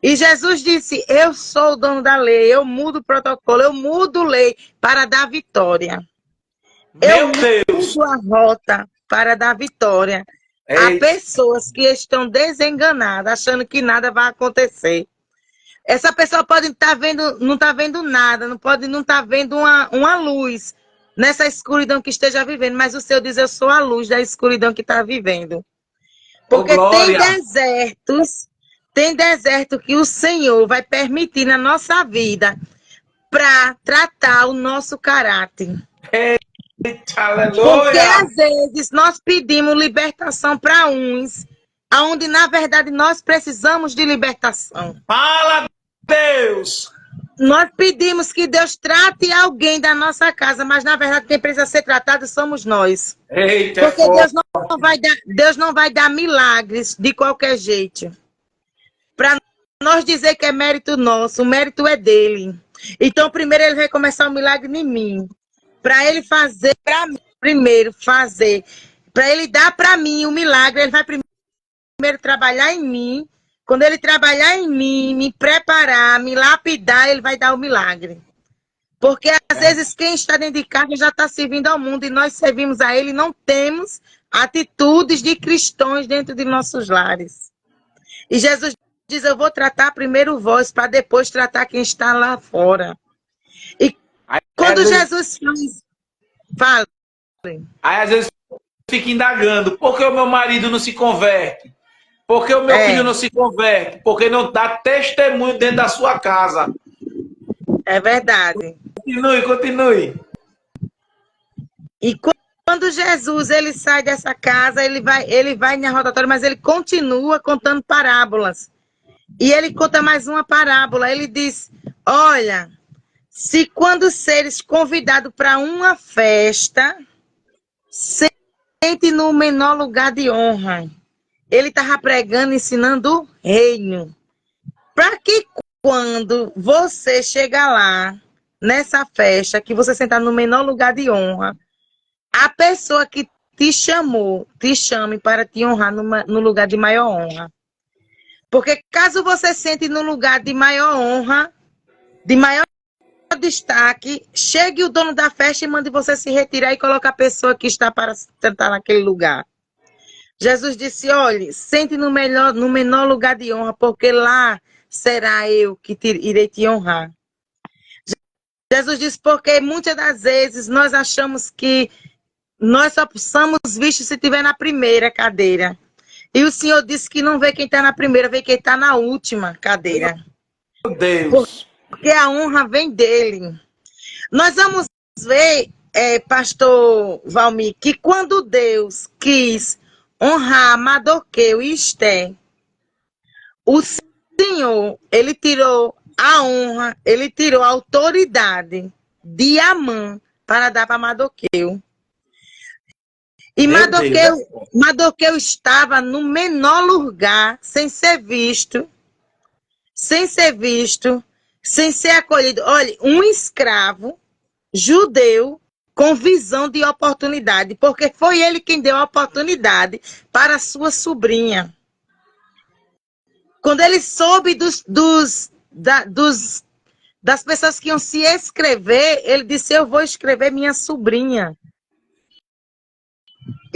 E Jesus disse, eu sou o dono da lei, eu mudo o protocolo, eu mudo lei para dar vitória. Meu Deus. Mudo a rota para dar vitória a Eita. pessoas que estão desenganadas, achando que nada vai acontecer. Essa pessoa pode estar vendo, não está vendo nada, não está vendo uma luz nessa escuridão que esteja vivendo, mas o Senhor diz, eu sou a luz da escuridão que está vivendo. Porque tem deserto que o Senhor vai permitir na nossa vida para tratar o nosso caráter. Eita, aleluia. Porque às vezes nós pedimos libertação para uns, onde na verdade nós precisamos de libertação. Fala, Deus. Nós pedimos que Deus trate alguém da nossa casa, mas na verdade quem precisa ser tratado somos nós. Eita, porque Deus não vai dar milagres de qualquer jeito. Para nós dizer que é mérito nosso, o mérito é dele. Então primeiro ele vai começar o milagre em mim. Para ele fazer, para ele dar para mim o milagre, ele vai primeiro trabalhar em mim. Quando ele trabalhar em mim, me preparar, me lapidar, ele vai dar o milagre. Porque às vezes quem está dentro de casa já está servindo ao mundo e nós servimos a ele e não temos atitudes de cristãos dentro de nossos lares. E Jesus diz, eu vou tratar primeiro vós para depois tratar quem está lá fora. Aí, Quando às vezes, Jesus fala, aí, às vezes fica indagando, por que o meu marido não se converte? Por que o meu filho é, não se converte? Porque não dá testemunho dentro da sua casa. é verdade. Continue, continue. E quando Jesus ele sai dessa casa, ele vai na rotatória, mas ele continua contando parábolas. E ele conta mais uma parábola. Ele diz: olha, se quando seres convidados para uma festa, sente no menor lugar de honra. Ele estava pregando, ensinando o reino. Para que quando você chegar lá, nessa festa, que você sentar no menor lugar de honra, a pessoa que te chamou, te chame para te honrar no lugar de maior honra. Porque caso você sente no lugar de maior honra, de maior destaque, chegue o dono da festa e mande você se retirar e coloque a pessoa que está para sentar naquele lugar. Jesus disse: olhe, sente no menor lugar de honra, porque lá será eu que irei te honrar. Jesus disse: porque muitas das vezes nós achamos que nós só somos vistos se estiver na primeira cadeira. E o Senhor disse que não vê quem está na primeira, vê quem está na última cadeira. Meu Deus. Porque a honra vem dele. Nós vamos ver, pastor Valmir, que quando Deus quis honrar Mardoqueu e Esté, o Senhor, ele tirou a honra, ele tirou a autoridade de Amã para dar para Mardoqueu. E Meu Deus. Mardoqueu estava no menor lugar, sem ser visto, sem ser acolhido. Olha, um escravo judeu com visão de oportunidade, porque foi ele quem deu a oportunidade para sua sobrinha. Quando ele soube das pessoas que iam se escrever, ele disse: eu vou escrever minha sobrinha.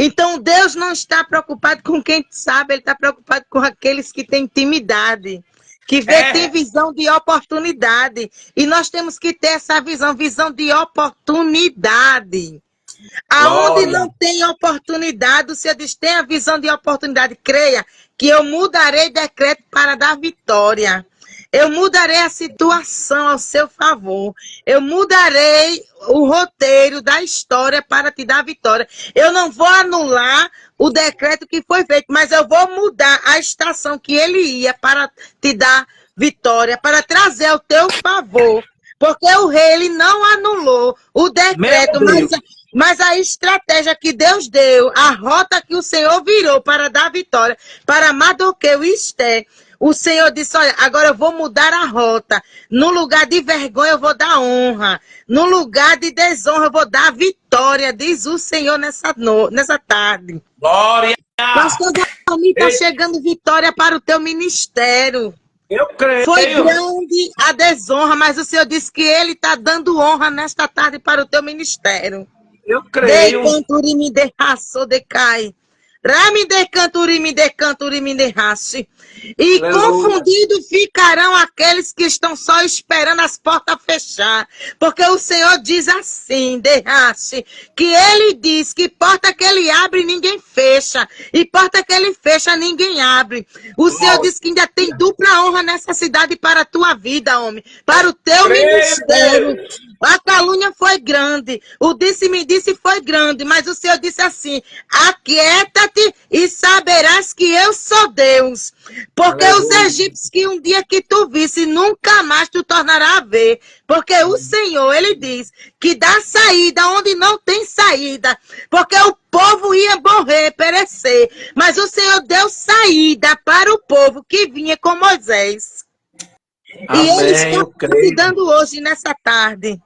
Então, Deus não está preocupado com quem sabe, ele está preocupado com aqueles que têm intimidade, que tem visão de oportunidade. E nós temos que ter essa visão de oportunidade. Aonde Glória. não tem oportunidade, o Senhor diz: tem a visão de oportunidade, creia que eu mudarei decreto para dar vitória. Eu mudarei a situação ao seu favor. Eu mudarei o roteiro da história para te dar vitória. Eu não vou anular o decreto que foi feito, mas eu vou mudar a estação que ele ia para te dar vitória, para trazer ao teu favor. Porque o rei ele não anulou o decreto, mas a estratégia que Deus deu, a rota que o Senhor virou para dar vitória para Mardoqueu e Esté, o Senhor disse: olha, agora eu vou mudar a rota. No lugar de vergonha eu vou dar honra. No lugar de desonra eu vou dar vitória, diz o Senhor nessa tarde. Glória. Pastor Valmir, está chegando vitória para o teu ministério. Eu creio. Foi grande a desonra, mas o Senhor disse que Ele está dando honra nesta tarde para o teu ministério. Eu creio. E confundidos ficarão aqueles que estão só esperando as portas fechar. Porque o Senhor diz assim, que Ele diz que porta que Ele abre, ninguém fecha. E porta que Ele fecha, ninguém abre. O Senhor diz que ainda tem dupla honra nessa cidade para a tua vida, homem. Para o teu ministério. A calúnia foi grande, o disse-me-disse foi grande, mas o Senhor disse assim: aquieta-te e saberás que eu sou Deus. Porque os egípcios que um dia que tu visse, nunca mais tu tornará a ver. Porque o Senhor, Ele diz que dá saída onde não tem saída. Porque o povo ia morrer, perecer. Mas o Senhor deu saída para o povo que vinha com Moisés. Amém, e Ele está te dando hoje, nessa tarde.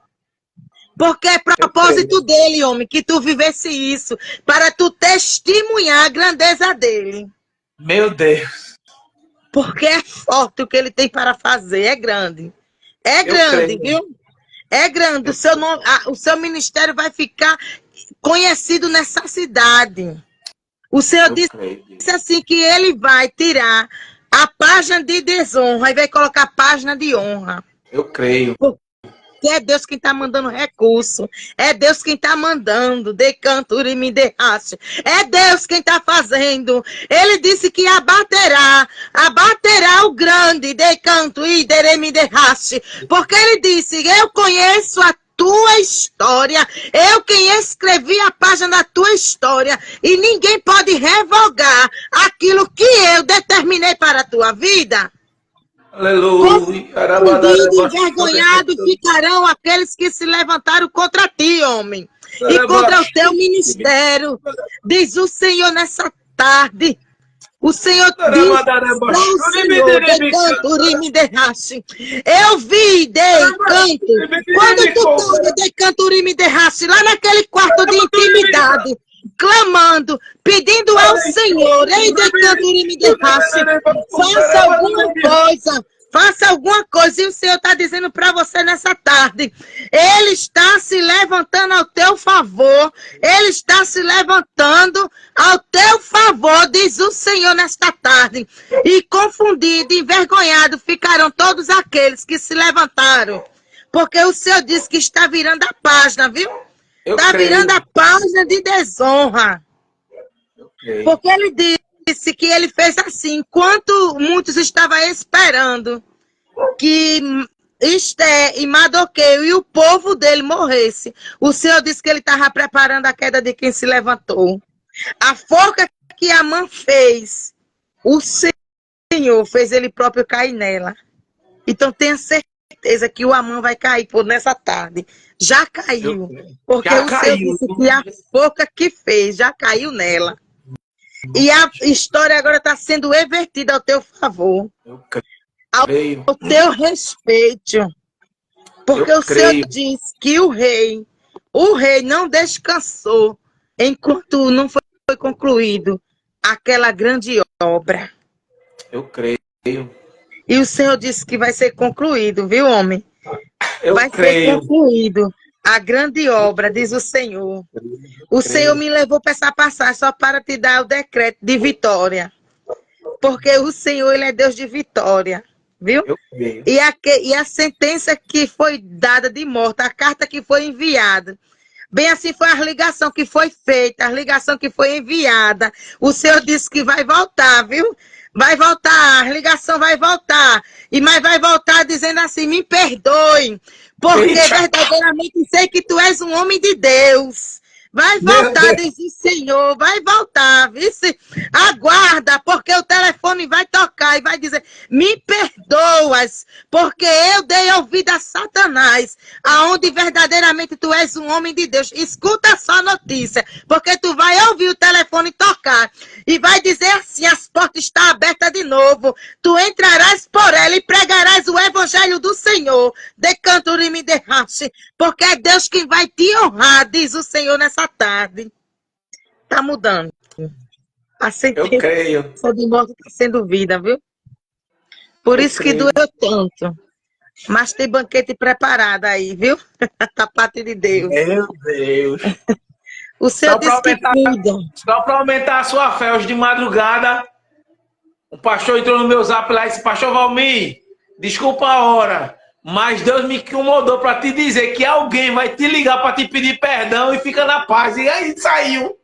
Porque é propósito dele, homem, que tu vivesse isso, para tu testemunhar a grandeza dele. Meu Deus. Porque é forte o que ele tem para fazer, é grande. É grande, viu? É grande. O seu ministério vai ficar conhecido nessa cidade. O Senhor disse assim que ele vai tirar a página de desonra e vai colocar a página de honra. Eu creio. porque é Deus quem está mandando recurso. É Deus quem está mandando. De canto e me derraste. É Deus quem está fazendo. Ele disse que abaterá o grande, de canto e me derraste. Porque ele disse, eu conheço a tua história, eu quem escrevi a página da tua história, e ninguém pode revogar aquilo que eu determinei para a tua vida. Aleluia. Confundido e envergonhado ficarão aqueles que se levantaram contra ti, homem, e contra o teu ministério, diz o Senhor nessa tarde. O Senhor diz para o Senhor, de canto e me derraste. Eu vi, de canto, quando tu estava de canto e me derraste, lá naquele quarto de intimidade, clamando, pedindo ao Senhor, ei, de canto e me derraste, faça alguma coisa, e o Senhor está dizendo para você nessa tarde, Ele está se levantando ao teu favor, Ele está se levantando ao teu favor, diz o Senhor nesta tarde, e confundido, envergonhado ficarão todos aqueles que se levantaram, porque o Senhor disse que está virando a página, viu? Está virando a página de desonra, porque Ele disse que Ele fez assim, enquanto muitos estavam esperando que Esté e Mardoqueu e o povo dele morresse, o Senhor disse que Ele estava preparando a queda de quem se levantou. A forca que Amã fez, o Senhor fez ele próprio cair nela. Então tenha certeza que o Amã vai cair por nessa tarde. Já caiu, porque o Senhor disse que a forca que fez já caiu nela. E a história agora está sendo revertida ao teu favor, ao teu respeito. Porque o Senhor diz que o rei não descansou enquanto não foi concluído aquela grande obra. Eu creio. E o Senhor disse que vai ser concluído, viu, homem? Vai ser concluído a grande obra, diz o Senhor. O Senhor me levou para essa passagem só para te dar o decreto de vitória. Porque o Senhor, Ele é Deus de vitória, viu? E a sentença que foi dada de morte, a carta que foi enviada, bem assim foi a ligação que foi feita, a ligação que foi enviada. O Senhor disse que vai voltar, viu? Vai voltar, a ligação vai voltar. Mas vai voltar dizendo assim, me perdoe, porque verdadeiramente sei que tu és um homem de Deus. Vai voltar, diz o Senhor, vai voltar, vice. Aguarda, porque o telefone vai tocar e vai dizer, me perdoas, porque eu dei ouvido a Satanás, aonde verdadeiramente tu és um homem de Deus. Escuta só a notícia, porque tu vai ouvir o telefone tocar e vai dizer assim, as portas estão abertas de novo, tu entrarás por ela e pregarás o evangelho do Senhor, de canto e me derraste, porque é Deus quem vai te honrar, diz o Senhor nessa tarde. Está mudando. A sentença de morte está sendo vida, viu? Por isso que doeu tanto. Mas tem banquete preparado aí, viu? Da parte de Deus. Meu Deus. O Senhor disse que cuida. Só para aumentar a sua fé, hoje de madrugada, o pastor entrou no meu zap lá e disse, pastor Valmir, desculpa a hora, mas Deus me incomodou para te dizer que alguém vai te ligar para te pedir perdão e fica na paz. E aí saiu.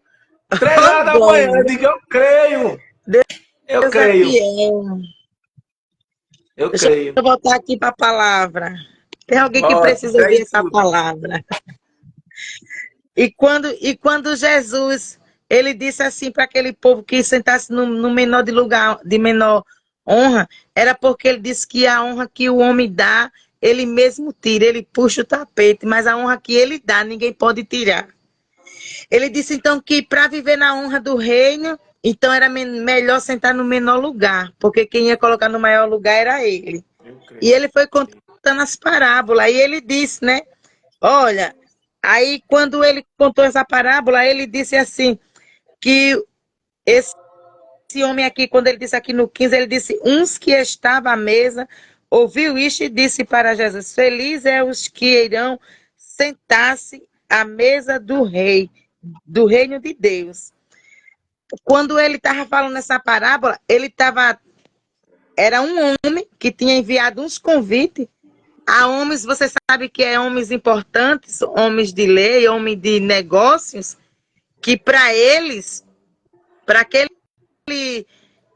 3 horas da manhã. Eu digo, eu creio. Eu creio. Deixa eu voltar aqui para a palavra. Tem alguém que precisa ouvir essa palavra. E quando Jesus, ele disse assim para aquele povo que sentasse no menor de lugar, de menor honra, era porque ele disse que a honra que o homem dá, ele mesmo tira, ele puxa o tapete, mas a honra que ele dá, ninguém pode tirar. Ele disse então que para viver na honra do reino, então era melhor sentar no menor lugar, porque quem ia colocar no maior lugar era ele. E ele foi contando as parábolas, e ele disse, né? Olha, aí quando ele contou essa parábola, ele disse assim, que esse homem aqui, quando ele disse aqui no 15, ele disse, uns que estavam à mesa, ouviu isto e disse para Jesus, feliz é os que irão sentar-se à mesa do rei, do reino de Deus. Quando ele estava falando essa parábola, era um homem que tinha enviado uns convites há homens, você sabe que é homens importantes, homens de lei, homens de negócios, que para eles, para aquele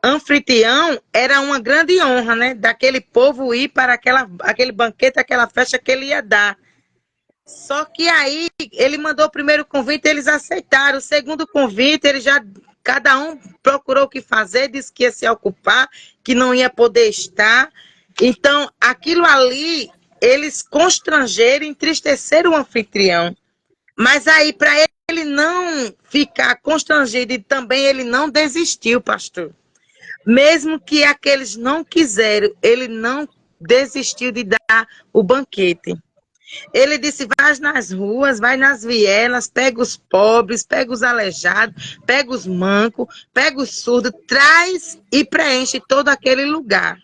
anfitrião, era uma grande honra, né? Daquele povo ir para aquele banquete, aquela festa que ele ia dar. Só que aí ele mandou o primeiro convite, eles aceitaram. O segundo convite, cada um procurou o que fazer, disse que ia se ocupar, que não ia poder estar. Então, aquilo ali, eles constrangeram, entristeceram o anfitrião. Mas aí, para ele não ficar constrangido e também ele não desistiu, pastor. Mesmo que aqueles não quiseram, ele não desistiu de dar o banquete. Ele disse, vai nas ruas, vai nas vielas, pega os pobres, pega os aleijados, pega os mancos, pega os surdos, traz e preenche todo aquele lugar.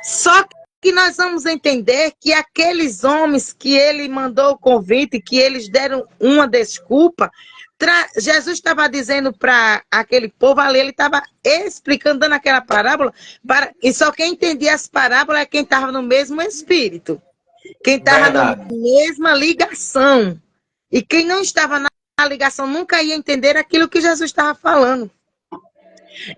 Só que nós vamos entender que aqueles homens que ele mandou o convite, que eles deram uma desculpa, Jesus estava dizendo para aquele povo ali, ele estava explicando, dando aquela parábola, e só quem entendia as parábolas é quem estava no mesmo espírito. Quem estava na mesma ligação. E quem não estava na ligação nunca ia entender aquilo que Jesus estava falando.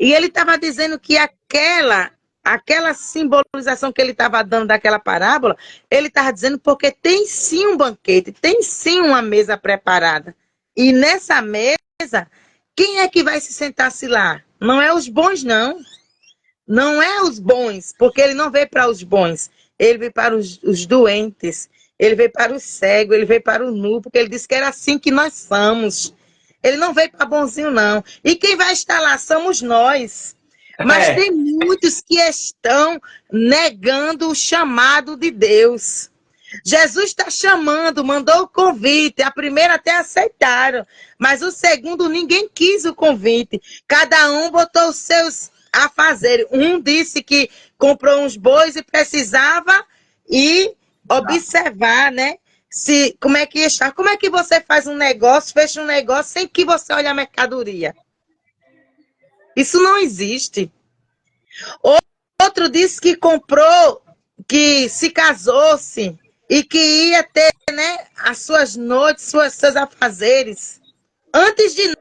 E ele estava dizendo que aquela simbolização que ele estava dando daquela parábola, ele estava dizendo porque tem sim um banquete, tem sim uma mesa preparada. E nessa mesa, quem é que vai se sentar-se lá? Não é os bons, não. Não é os bons, porque ele não veio para os bons. Ele veio para os doentes, ele veio para os cegos, ele veio para o nu, porque ele disse que era assim que nós somos. Ele não veio para bonzinho, não. E quem vai estar lá somos nós. Mas tem muitos que estão negando o chamado de Deus. Jesus está chamando, mandou o convite. A primeira até aceitaram, mas o segundo ninguém quis o convite. Cada um botou os seus a fazer. Um disse que comprou uns bois e precisava ir observar, né? Como é que está. Como é que você faz um negócio, fecha um negócio sem que você olhe a mercadoria? Isso não existe. Outro disse que comprou, que se casou-se e que ia ter, né, as suas noites, seus afazeres. Antes de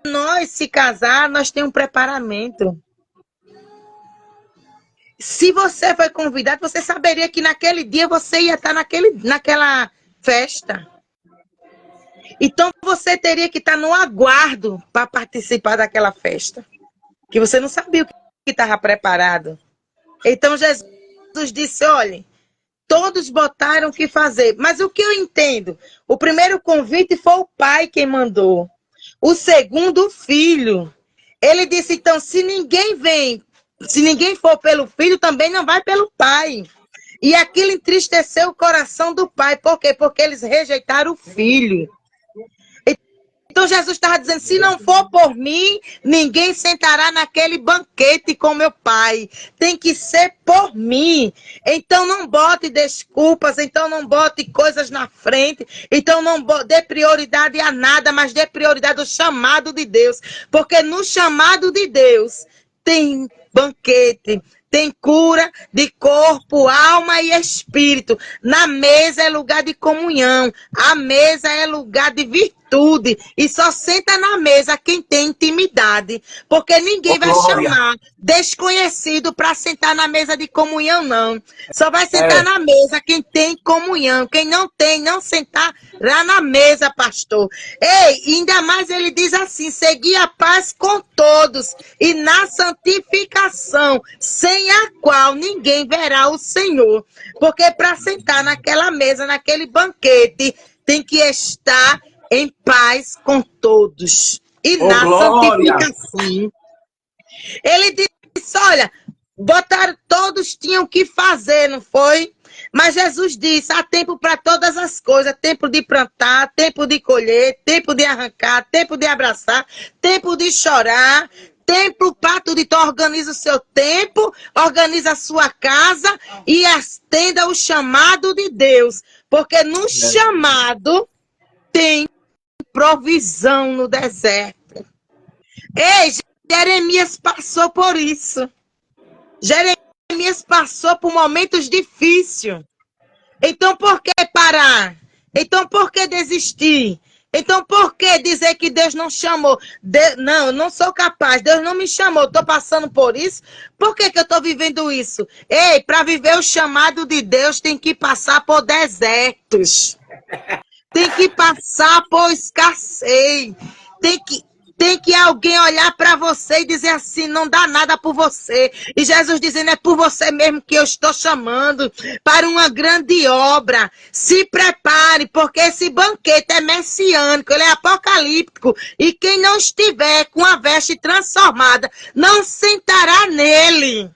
nós se casar, nós temos um preparamento. Se você foi convidado, você saberia que naquele dia você ia estar naquela festa. Então você teria que estar no aguardo para participar daquela festa. Que você não sabia o que estava preparado. Então Jesus disse, olha, todos botaram o que fazer. Mas o que eu entendo? O primeiro convite foi o pai quem mandou. O segundo, o filho. Ele disse, então, se ninguém for pelo filho, também não vai pelo pai. E aquilo entristeceu o coração do pai. Por quê? Porque eles rejeitaram o filho. Então Jesus estava dizendo, se não for por mim, ninguém sentará naquele banquete com meu pai. Tem que ser por mim. Então não bote desculpas, então não bote coisas na frente, então não dê prioridade a nada, mas dê prioridade ao chamado de Deus. Porque no chamado de Deus tem banquete, tem cura de corpo, alma e espírito. Na mesa é lugar de comunhão. A mesa é lugar de virtude. E só senta na mesa quem tem intimidade. Porque ninguém vai chamar desconhecido para sentar na mesa de comunhão, não. Só vai sentar na mesa quem tem comunhão. Quem não tem, não sentar lá na mesa, pastor. Ei, ainda mais ele diz assim, seguir a paz com todos e na santificação, sem a qual ninguém verá o Senhor. Porque para sentar naquela mesa, naquele banquete, tem que estar em paz com todos. E na santificação. Ele disse, olha, todos tinham que fazer, não foi? Mas Jesus disse, há tempo para todas as coisas, tempo de plantar, tempo de colher, tempo de arrancar, tempo de abraçar, tempo de chorar, tempo para tudo. Então organiza o seu tempo, organiza a sua casa e atenda o chamado de Deus. Porque no chamado tem provisão no deserto. Ei, Jeremias passou por isso. Jeremias passou por momentos difíceis. Então por que parar? Então por que desistir? Então por que dizer que Deus não chamou? Não, eu não sou capaz, Deus não me chamou, estou passando por isso. Por que que eu estou vivendo isso? Ei, para viver o chamado de Deus tem que passar por desertos. Tem que passar por escassez. Tem que alguém olhar para você e dizer assim, não dá nada por você. E Jesus dizendo, é por você mesmo que eu estou chamando para uma grande obra. Se prepare, porque esse banquete é messiânico, ele é apocalíptico. E quem não estiver com a veste transformada, não sentará nele.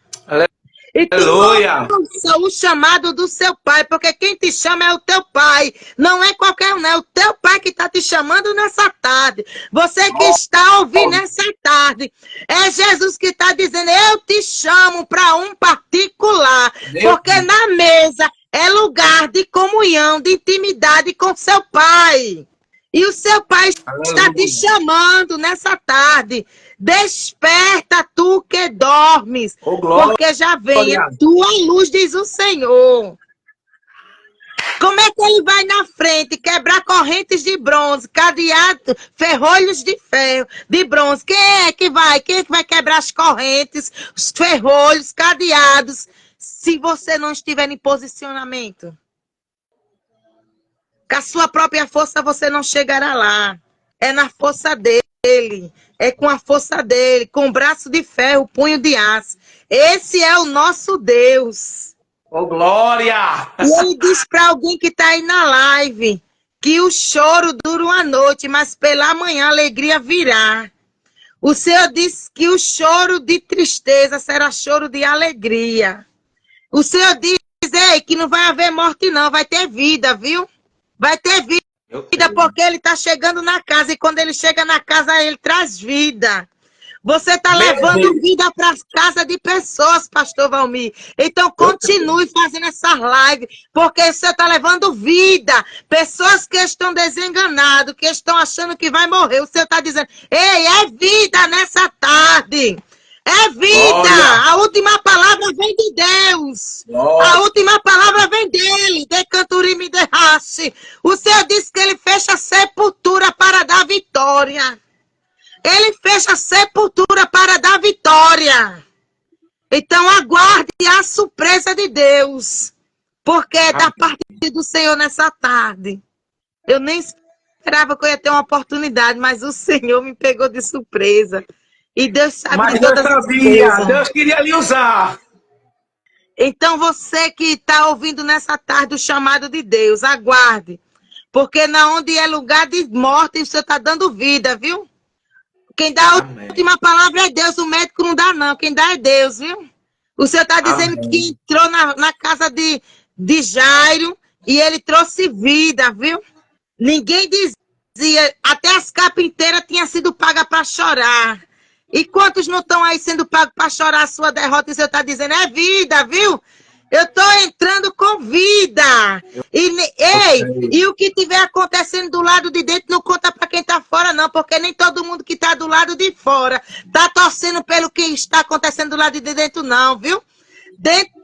Então, Aleluia. ouça o chamado do seu pai, porque quem te chama é o teu pai. Não é qualquer um, é o teu pai que está te chamando nessa tarde. Você que está ouvindo nessa tarde. É Jesus que está dizendo, eu te chamo para um particular. Porque na mesa é lugar de comunhão, de intimidade com seu pai. E o seu pai está te chamando nessa tarde. Desperta tu que dormes, porque já vem a tua luz, diz o Senhor. Como é que ele vai na frente quebrar correntes de bronze, cadeado, ferrolhos de ferro, de bronze? Quem é que vai? Quem é que vai quebrar as correntes, os ferrolhos, cadeados, se você não estiver em posicionamento? Com a sua própria força você não chegará lá. É na força dele. É com a força dele. Com o braço de ferro, punho de aço. Esse é o nosso Deus. Oh, glória! E ele diz para alguém que está aí na live que o choro dura uma noite, mas pela manhã a alegria virá. O Senhor disse que o choro de tristeza será choro de alegria. O Senhor diz, ei, que não vai haver morte não, vai ter vida, viu? Vai ter vida, porque ele está chegando na casa. E quando ele chega na casa, ele traz vida. Você está levando vida para as casas de pessoas, pastor Valmir. Então, continue fazendo essa live, porque você está levando vida. Pessoas que estão desenganadas, que estão achando que vai morrer. O Senhor está dizendo, ei, é vida nessa tarde. É vida! Olha. A última palavra vem de Deus. Olha. A última palavra vem dele. De Canturi me derraste. O Senhor disse que ele fecha a sepultura para dar vitória. Ele fecha a sepultura para dar vitória. Então aguarde a surpresa de Deus. Porque é da parte do Senhor nessa tarde. Eu nem esperava que eu ia ter uma oportunidade, mas o Senhor me pegou de surpresa. E Deus sabe mas de Deus todas as sabia, coisas. Deus queria lhe usar. Então você que está ouvindo nessa tarde o chamado de Deus, aguarde. Porque na onde é lugar de morte, o Senhor está dando vida, viu? Quem dá a última palavra é Deus, o médico não dá não, quem dá é Deus, viu? O Senhor está dizendo que entrou na casa de Jairo e ele trouxe vida, viu? Ninguém dizia, até as carpinteiras tinham sido pagas para chorar. E quantos não estão aí sendo pagos para chorar a sua derrota? E o Senhor está dizendo, é vida, viu? Eu estou entrando com vida. E o que estiver acontecendo do lado de dentro não conta para quem está fora, não. Porque nem todo mundo que está do lado de fora está torcendo pelo que está acontecendo do lado de dentro, não, viu?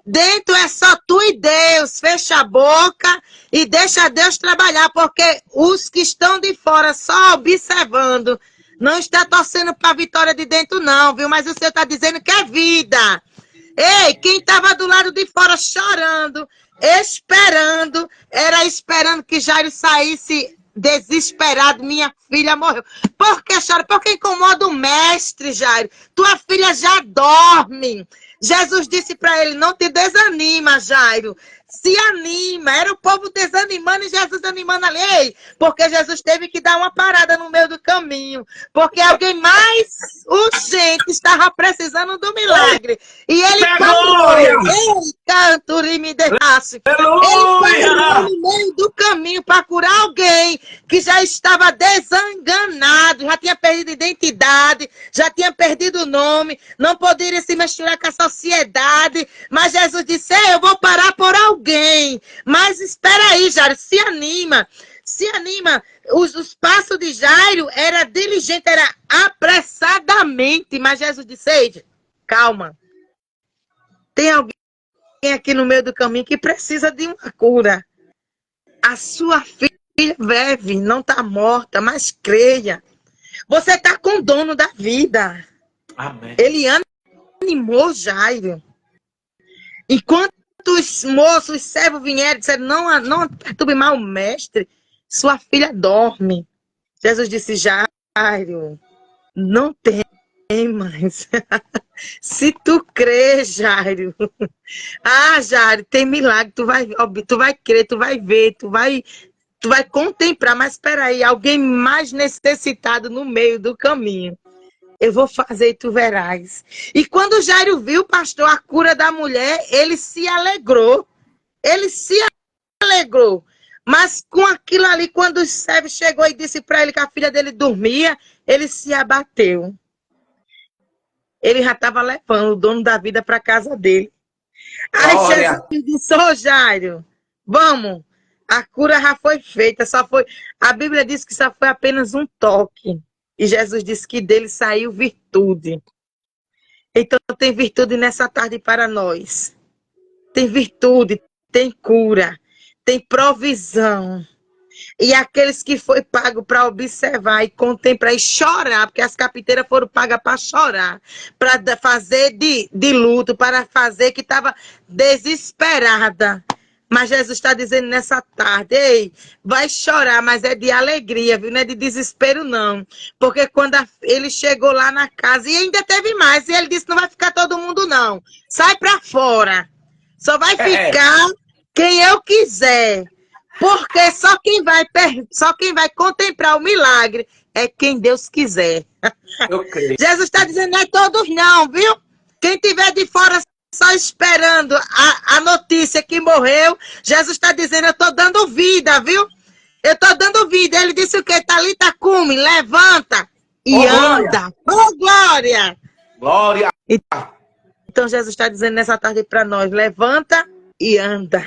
Dentro é só tu e Deus. Fecha a boca e deixa Deus trabalhar. Porque os que estão de fora só observando não está torcendo para a vitória de dentro, não, viu? Mas o Senhor está dizendo que é vida. Ei, quem estava do lado de fora chorando, esperando que Jairo saísse desesperado. Minha filha morreu. Por que chora? Porque incomoda o mestre, Jairo. Tua filha já dorme. Jesus disse para ele, não te desanima, Jairo. Se anima. Era o povo desanimando e Jesus animando ali. Ei, porque Jesus teve que dar uma parada no meio do caminho. Porque alguém mais urgente estava precisando do milagre. E ele parou. Ei, Canturi me derraste. Ele parou no meio do caminho para curar alguém que já estava desenganado, já tinha perdido identidade, já tinha perdido o nome, não poderia se misturar com a sociedade. Mas Jesus disse, ei, eu vou parar por alguém. Mas espera aí, Jairo, se anima. Se anima. Os passos de Jairo era diligente, era apressadamente. Mas Jesus disse, ei, calma. Tem alguém aqui no meio do caminho que precisa de uma cura. A sua filha vive, não está morta, mas creia. Você está com o dono da vida. Amém. Ele animou Jairo. Enquanto os moços, os servos vieram e disseram, não perturbe mais o mestre, sua filha dorme. Jesus disse, Jairo, não temas. Se tu crê, Jairo. Ah, Jairo, tem milagre, tu vai crer, tu vai ver, tu vai contemplar. Mas espera aí, alguém mais necessitado no meio do caminho. Eu vou fazer e tu verás. E quando Jairo viu, pastor, a cura da mulher, ele se alegrou. Ele se alegrou. Mas com aquilo ali, quando o servo chegou e disse para ele que a filha dele dormia, ele se abateu. Ele já estava levando o dono da vida para casa dele. Aí Jesus disse, ô Jairo, vamos. A cura já foi feita, a Bíblia diz que só foi apenas um toque. E Jesus disse que dele saiu virtude. Então tem virtude nessa tarde para nós. Tem virtude, tem cura, tem provisão. E aqueles que foi pago para observar e contemplar e chorar, porque as capiteiras foram pagas para chorar, para fazer de luto, para fazer que estava desesperada. Mas Jesus está dizendo nessa tarde, ei, vai chorar, mas é de alegria, viu? Não é de desespero, não. Porque quando ele chegou lá na casa, e ainda teve mais, e ele disse, não vai ficar todo mundo, não. Sai para fora. Só vai ficar quem eu quiser. Porque só quem vai contemplar o milagre é quem Deus quiser. Eu creio. Jesus está dizendo, não é todos não, viu? Quem tiver de fora só esperando a notícia que morreu, Jesus está dizendo, eu estou dando vida, viu? Eu estou dando vida. Ele disse o quê? Talita cumi, levanta e anda. Oh, glória! Glória! Então Jesus está dizendo nessa tarde para nós, levanta e anda.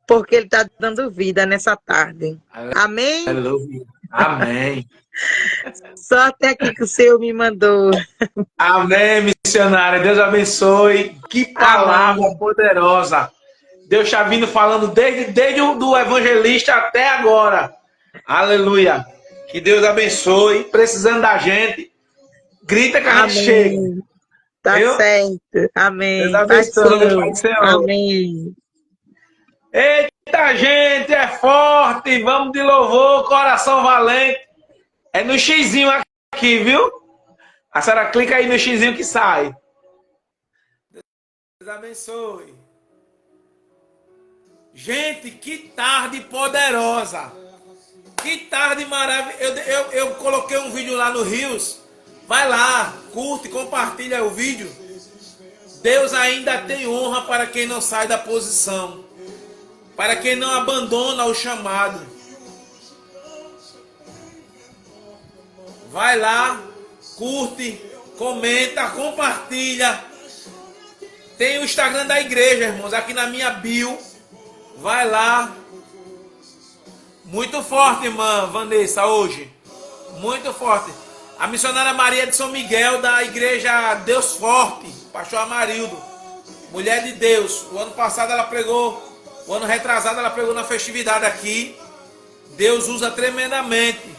Porque ele está dando vida nessa tarde. Amém? Aleluia. Amém. Só até aqui que o Senhor me mandou. Amém, missionária. Deus abençoe. Que palavra poderosa. Deus está vindo falando desde o evangelista até agora. Aleluia. Que Deus abençoe. Precisando da gente, grita que a gente chega. Tá certo. Amém. Deus abençoe. Pai do Senhor. Amém. Eita, gente, é forte. Vamos de louvor, coração valente. É no xizinho aqui, viu? A senhora clica aí no xizinho que sai. Deus abençoe. Gente, que tarde poderosa. Que tarde maravilhosa. Eu coloquei um vídeo lá no Rios. Vai lá, curte, compartilha o vídeo. Deus ainda tem honra para quem não sai da posição. Para quem não abandona o chamado. Vai lá, curte, comenta, compartilha. Tem o Instagram da igreja, irmãos, aqui na minha bio. Vai lá. Muito forte, irmã Vanessa, hoje. Muito forte. A missionária Maria de São Miguel, da igreja Deus Forte, pastor Amarildo. Mulher de Deus. O ano passado ela pregou. O ano retrasado ela pregou na festividade aqui. Deus usa tremendamente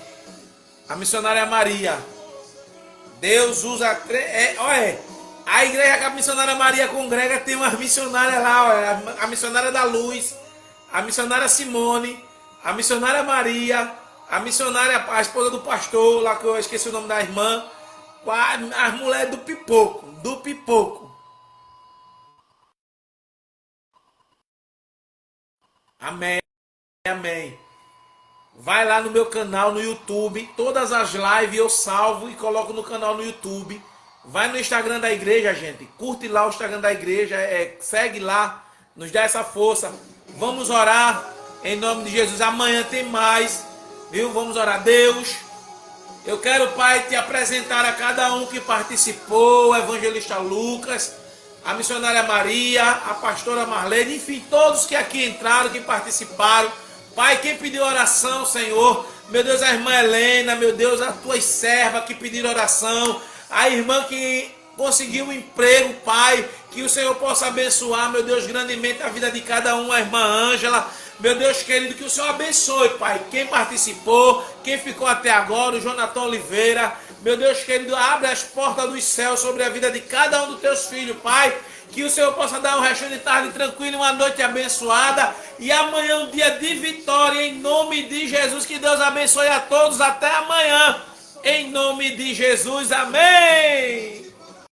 a missionária Maria. Deus usa... olha, a igreja que a missionária Maria congrega tem umas missionárias lá. Olha, a missionária da Luz, a missionária Simone, a missionária Maria, a missionária, a esposa do pastor, lá que eu esqueci o nome da irmã. As mulheres do pipoco. Do pipoco. Amém, amém. Vai lá no meu canal no YouTube. Todas as lives eu salvo e coloco no canal no YouTube. Vai no Instagram da igreja, gente. Curte lá o Instagram da igreja. Segue lá. Nos dá essa força. Vamos orar em nome de Jesus. Amanhã tem mais. Viu? Vamos orar. Deus, eu quero, Pai, te apresentar a cada um que participou. O evangelista Lucas, a missionária Maria, a pastora Marlene, enfim, todos que aqui entraram, que participaram. Pai, quem pediu oração, Senhor, meu Deus, a irmã Helena, meu Deus, as tuas servas que pediram oração, a irmã que conseguiu um emprego, Pai, que o Senhor possa abençoar, meu Deus, grandemente a vida de cada um, a irmã Ângela, Meu Deus querido, que o Senhor abençoe, Pai, quem participou, quem ficou até agora, o Jonathan Oliveira. Meu Deus querido, abre as portas dos céus sobre a vida de cada um dos teus filhos, Pai. Que o Senhor possa dar um restinho de tarde tranquilo, uma noite abençoada. E amanhã um dia de vitória, em nome de Jesus. Que Deus abençoe a todos. Até amanhã, em nome de Jesus. Amém.